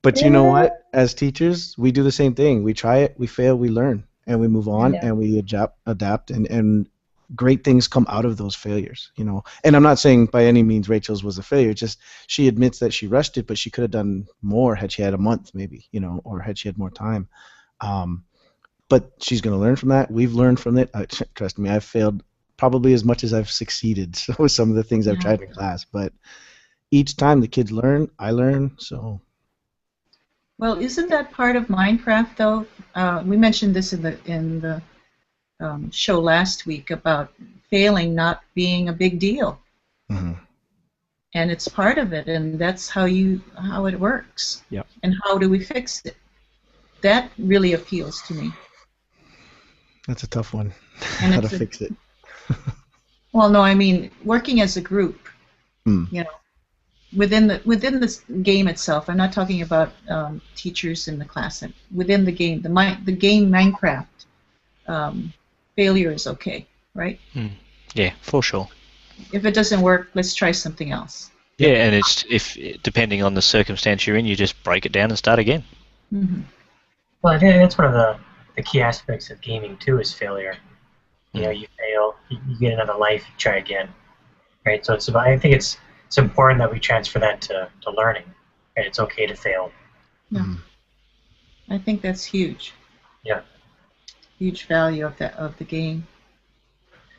But you know what, as teachers, we do the same thing. We try it, we fail, we learn, and we move on, and we adapt, and great things come out of those failures, And I'm not saying by any means Rachel's was a failure, just she admits that she rushed it, but she could have done more had she had a month maybe, or had she had more time. But she's going to learn from that. We've learned from it. Trust me, I've failed probably as much as I've succeeded. So some of the things I've tried in class, but each time the kids learn, I learn. So.
Well, isn't that part of Minecraft though? We mentioned this in the show last week about failing not being a big deal.
Mm-hmm.
And it's part of it, and that's how it works.
Yep.
And how do we fix it? That really appeals to me.
That's a tough one.
And
How to fix it.
Well, no, I mean working as a group. You know, within the game itself. I'm not talking about teachers in the class. Within the game, the game Minecraft, failure is okay, right?
Yeah, for sure.
If it doesn't work, let's try something else.
Yeah, and it's depending on the circumstance you're in, you just break it down and start again.
Mm-hmm.
Well, I think that's one of the key aspects of gaming too is failure. You know, you fail, you get another life, you try again, right? So I think it's important that we transfer that to learning. Right? It's okay to fail.
Yeah. I think that's huge.
Yeah.
Huge value of the game.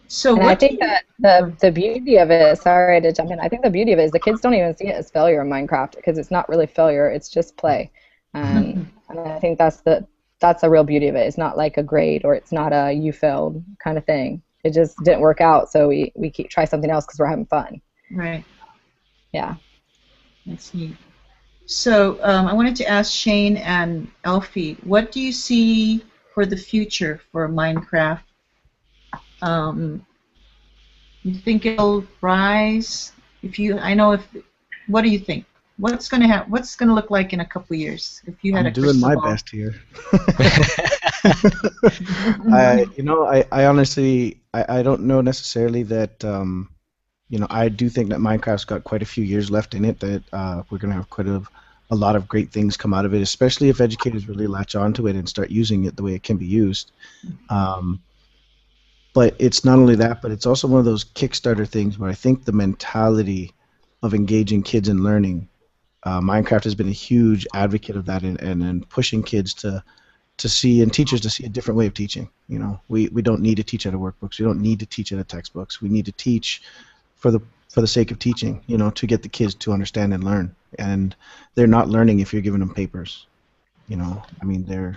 So
and I think that the beauty of it, sorry to jump in, I think the beauty of it is the kids don't even see it as failure in Minecraft because it's not really failure, it's just play. And I think that's the real beauty of it. It's not like a grade or it's not a you failed kind of thing. It just didn't work out, so we try something else because we're having fun.
Right.
Yeah.
That's neat. So I wanted to ask Shane and Elfie, what do you see for the future for Minecraft? You think it'll rise? What do you think? What's going to look like in a couple of years? If you had
I'm doing my best here. I honestly, I don't know necessarily that. I do think that Minecraft's got quite a few years left in it. That we're going to have quite a lot of great things come out of it, especially if educators really latch onto it and start using it the way it can be used. But it's not only that, but it's also one of those Kickstarter things where I think the mentality of engaging kids in learning, Minecraft has been a huge advocate of that and pushing kids to see and teachers to see a different way of teaching. You know, we don't need to teach out of workbooks. We don't need to teach out of textbooks. We need to teach for the sake of teaching, you know, to get the kids to understand and learn. And they're not learning if you're giving them papers. You know, I mean,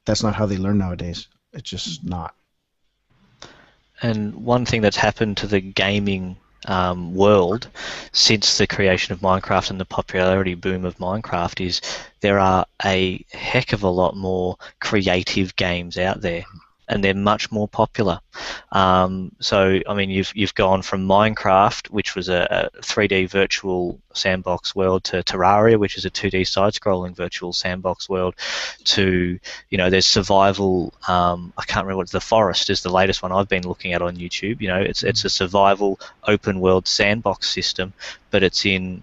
that's not how they learn nowadays. It's just not.
And one thing that's happened to the gaming world since the creation of Minecraft and the popularity boom of Minecraft is there are a heck of a lot more creative games out there, and they're much more popular. So, I mean, you've gone from Minecraft, which was a 3D virtual sandbox world, to Terraria, which is a 2D side-scrolling virtual sandbox world, to, there's survival. I can't remember what The Forest is the latest one I've been looking at on YouTube. It's a survival open-world sandbox system, but it's in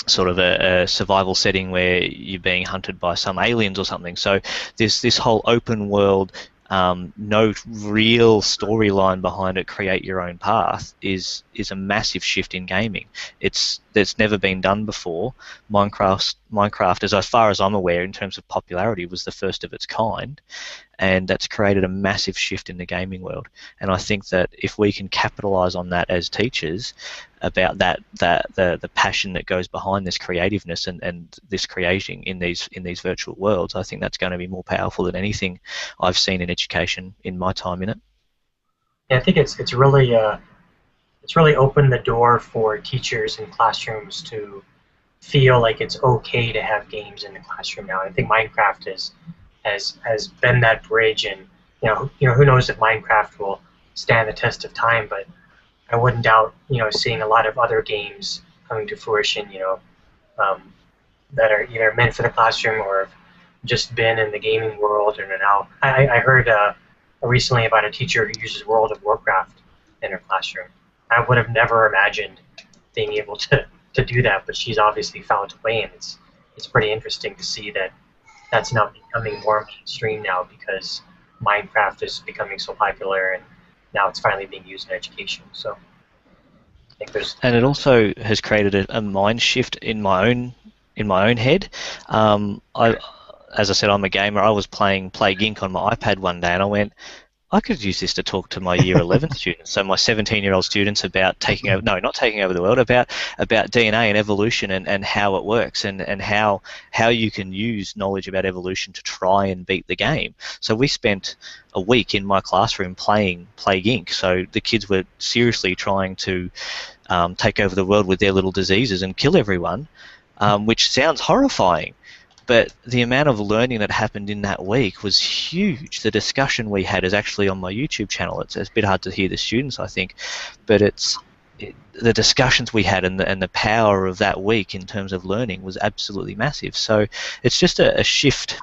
sort of a survival setting where you're being hunted by some aliens or something. So there's this whole open world, no real storyline behind it, create your own path is a massive shift in gaming. That's never been done before. Minecraft, as far as I'm aware, in terms of popularity, was the first of its kind, and that's created a massive shift in the gaming world. And I think that if we can capitalize on that as teachers, about the passion that goes behind this creativeness and this creating in these virtual worlds, I think that's going to be more powerful than anything I've seen in education in my time in it.
Yeah, I think it's really opened the door for teachers and classrooms to feel like it's okay to have games in the classroom now. I think Minecraft has been that bridge, and who knows if Minecraft will stand the test of time, but I wouldn't doubt seeing a lot of other games coming to fruition that are either meant for the classroom or have just been in the gaming world and are now. I heard recently about a teacher who uses World of Warcraft in her classroom. I would have never imagined being able to do that, but she's obviously found a way, and it's pretty interesting to see that that's now becoming more mainstream now because Minecraft is becoming so popular, and now it's finally being used in education. So I think there's. And
it also has created a mind shift in my own head. As I said, I'm a gamer. I was playing Plague Inc. on my iPad one day, and I went, I could use this to talk to my year 11 students, so my 17-year-old students about taking over, no, not taking over the world, about DNA and evolution and how it works and how you can use knowledge about evolution to try and beat the game. So we spent a week in my classroom playing Plague Inc. So the kids were seriously trying to take over the world with their little diseases and kill everyone, which sounds horrifying. But the amount of learning that happened in that week was huge. The discussion we had is actually on my YouTube channel. It's a bit hard to hear the students, I think, but the discussions we had and the power of that week in terms of learning was absolutely massive. So it's just a shift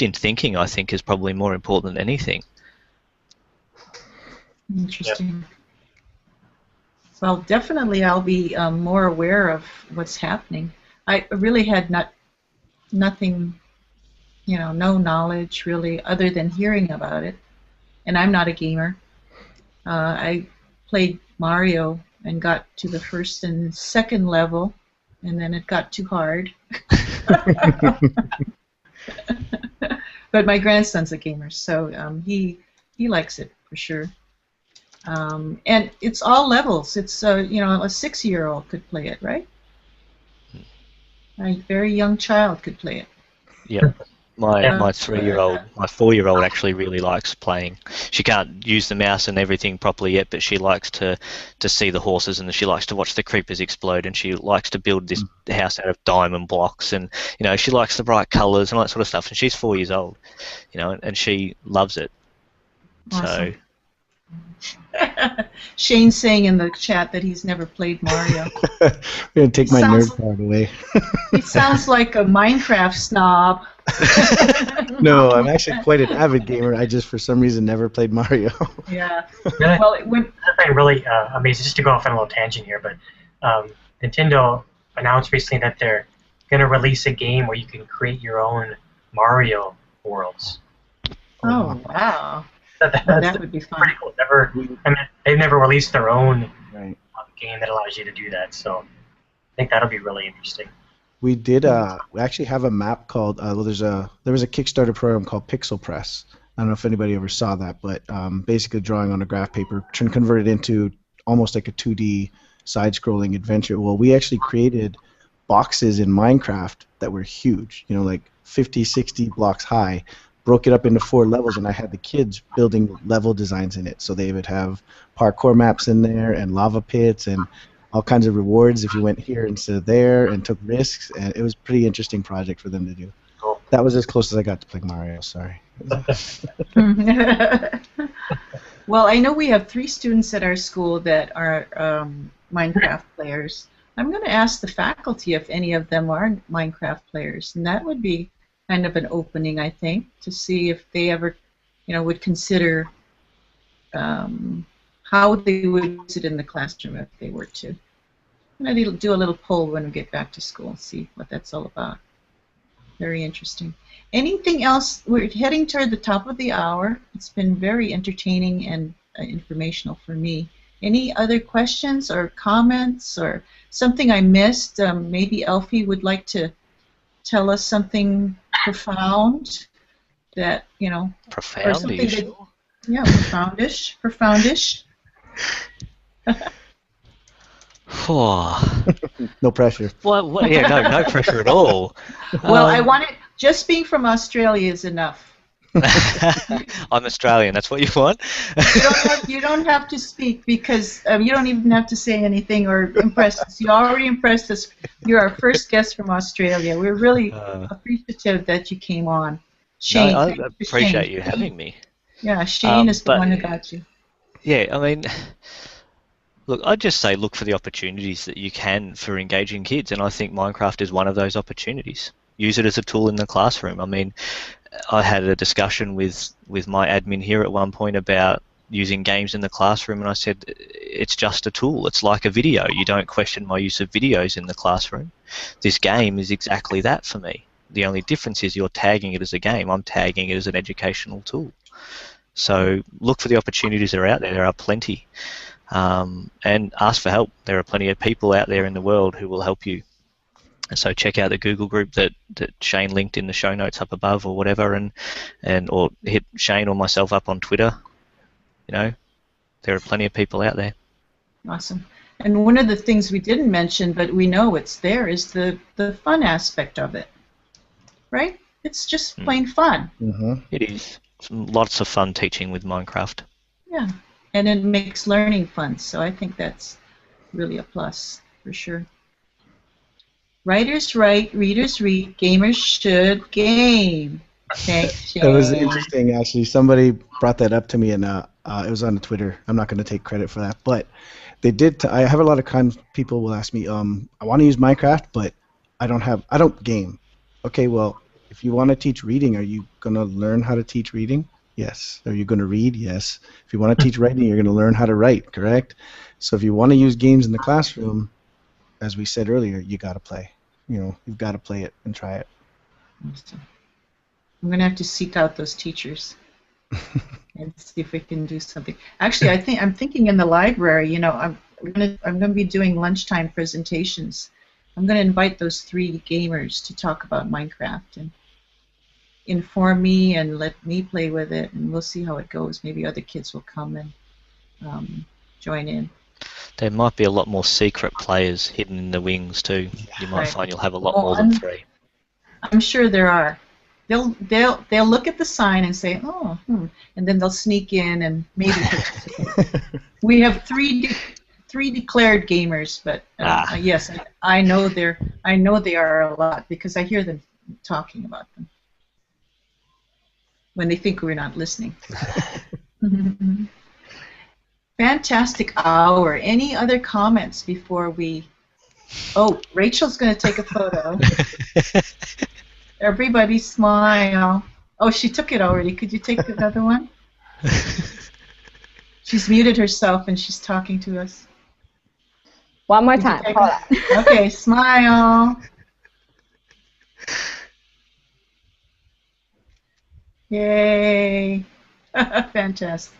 in thinking, I think, is probably more important than anything.
Interesting. Yep. Well, definitely I'll be more aware of what's happening. I really had nothing, no knowledge really other than hearing about it. And I'm not a gamer. I played Mario and got to the first and second level, and then it got too hard. But my grandson's a gamer, so he likes it for sure. And it's all levels. It's a 6-year-old could play it, right? A very young child could play it.
Yeah, my 3-year-old, my 4-year-old actually really likes playing. She can't use the mouse and everything properly yet, but she likes to see the horses, and she likes to watch the creepers explode, and she likes to build this house out of diamond blocks, and she likes the bright colours and all that sort of stuff. And she's 4 years old, and she loves it.
Awesome. So. Shane's saying in the chat that he's never played Mario.
I'm gonna take my nerd part away.
He sounds like a Minecraft snob.
No, I'm actually quite an avid gamer. I just, for some reason, never played Mario.
Yeah.
Well, I find really amazing, just to go off on a little tangent here, but Nintendo announced recently that they're going to release a game where you can create your own Mario worlds.
Oh, wow. That would be fun.
Pretty cool. They've never released their own game that allows you to do that, so I think that'll be really interesting.
We did. We actually have a map called. There was a Kickstarter program called Pixel Press. I don't know if anybody ever saw that, but basically drawing on a graph paper, converted into almost like a 2D side-scrolling adventure. Well, we actually created boxes in Minecraft that were huge. Like 50, 60 blocks high. Broke it up into 4 levels, and I had the kids building level designs in it. So they would have parkour maps in there and lava pits and all kinds of rewards if you went here instead of there and took risks. And it was a pretty interesting project for them to do. Cool. That was as close as I got to playing Mario. Sorry.
Well, I know we have 3 students at our school that are Minecraft players. I'm going to ask the faculty if any of them are Minecraft players, and that would be kind of an opening, I think, to see if they ever, would consider how they would use it in the classroom if they were to. Maybe do a little poll when we get back to school, see what that's all about. Very interesting. Anything else? We're heading toward the top of the hour. It's been very entertaining and informational for me. Any other questions or comments or something I missed? Maybe Elfie would like to tell us something profound that,
Profound,
or something that, yeah, profoundish.
No pressure.
What? Yeah, no pressure at all.
Well, I want it. Just being from Australia is enough.
I'm Australian. That's what you want.
You don't have to speak because you don't even have to say anything or impress us. You already impressed us. You're our first guest from Australia. We're really appreciative that you came on. Shane,
I appreciate you having me.
Yeah, Shane is the one who got you.
Yeah, I mean, look, I'd just say look for the opportunities that you can for engaging kids, and I think Minecraft is one of those opportunities. Use it as a tool in the classroom. I mean, I had a discussion with my admin here at one point about using games in the classroom, and I said it's just a tool. It's like a video. You don't question my use of videos in the classroom. This game is exactly that for me. The only difference is you're tagging it as a game. I'm tagging it as an educational tool. So look for the opportunities that are out there. There are plenty. And ask for help. There are plenty of people out there in the world who will help you. So check out the Google group that Shane linked in the show notes up above or whatever, and or hit Shane or myself up on Twitter. You know, there are plenty of people out there.
Awesome. And one of the things we didn't mention, but we know it's there, is the fun aspect of it, right? It's just plain fun.
Mm-hmm.
It is. Lots of fun teaching with Minecraft.
Yeah, and it makes learning fun, so I think that's really a plus, for sure. Writers write, readers read, gamers should game. Thanks, Shane.
It was interesting, actually. Somebody brought that up to me, and it was on Twitter. I'm not going to take credit for that, but they did. I have a lot of people will ask me, I want to use Minecraft, but I don't game. Okay, well, if you want to teach reading, are you going to learn how to teach reading? Yes. Are you going to read? Yes. If you want to teach writing, you're going to learn how to write, correct? So if you want to use games in the classroom, as we said earlier, you got to play. You know, you've got to play it and try it.
I'm going to have to seek out those teachers and see if we can do something. Actually, I'm thinking in the library. You know, I'm going to be doing lunchtime presentations. I'm going to invite those 3 gamers to talk about Minecraft and inform me and let me play with it, and we'll see how it goes. Maybe other kids will come and join in.
There might be a lot more secret players hidden in the wings too. You might find you'll have a lot more than 3.
I'm sure there are. They'll look at the sign and say, oh, and then they'll sneak in and maybe participate. We have 3 declared gamers, but yes, I know they are a lot because I hear them talking about them when they think we're not listening. Fantastic hour. Any other comments before we... Oh, Rachel's going to take a photo. Everybody smile. Oh, she took it already. Could you take another one? She's muted herself and she's talking to us.
One more time. Hold on.
Okay, smile. Yay. Fantastic.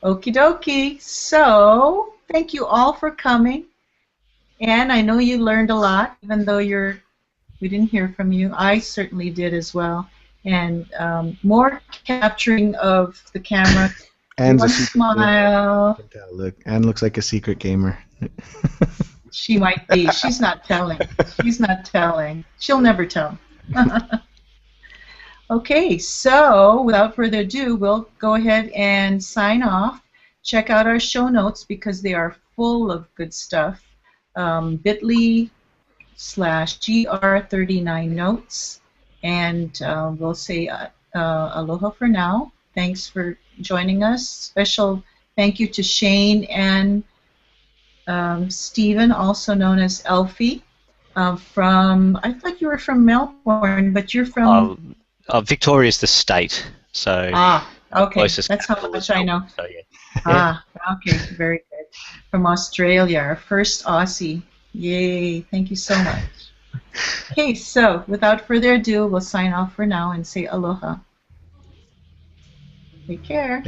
Okie dokie. So, thank you all for coming. And I know you learned a lot, even though we didn't hear from you. I certainly did as well. And more capturing of the camera.
Anne's a
smile.
Look, Anne looks like a secret gamer.
She might be. She's not telling. She's not telling. She'll never tell. Okay, so without further ado, we'll go ahead and sign off. Check out our show notes because they are full of good stuff. bit.ly/gr39 notes. And we'll say aloha for now. Thanks for joining us. Special thank you to Shane and Stephen, also known as Elfie, from, I thought you were from Melbourne, but you're from...
Victoria's the state, so...
Okay, that's how much I know.
So, yeah.
Okay, very good. From Australia, our first Aussie. Yay, thank you so much. Okay, so without further ado, we'll sign off for now and say aloha. Take care.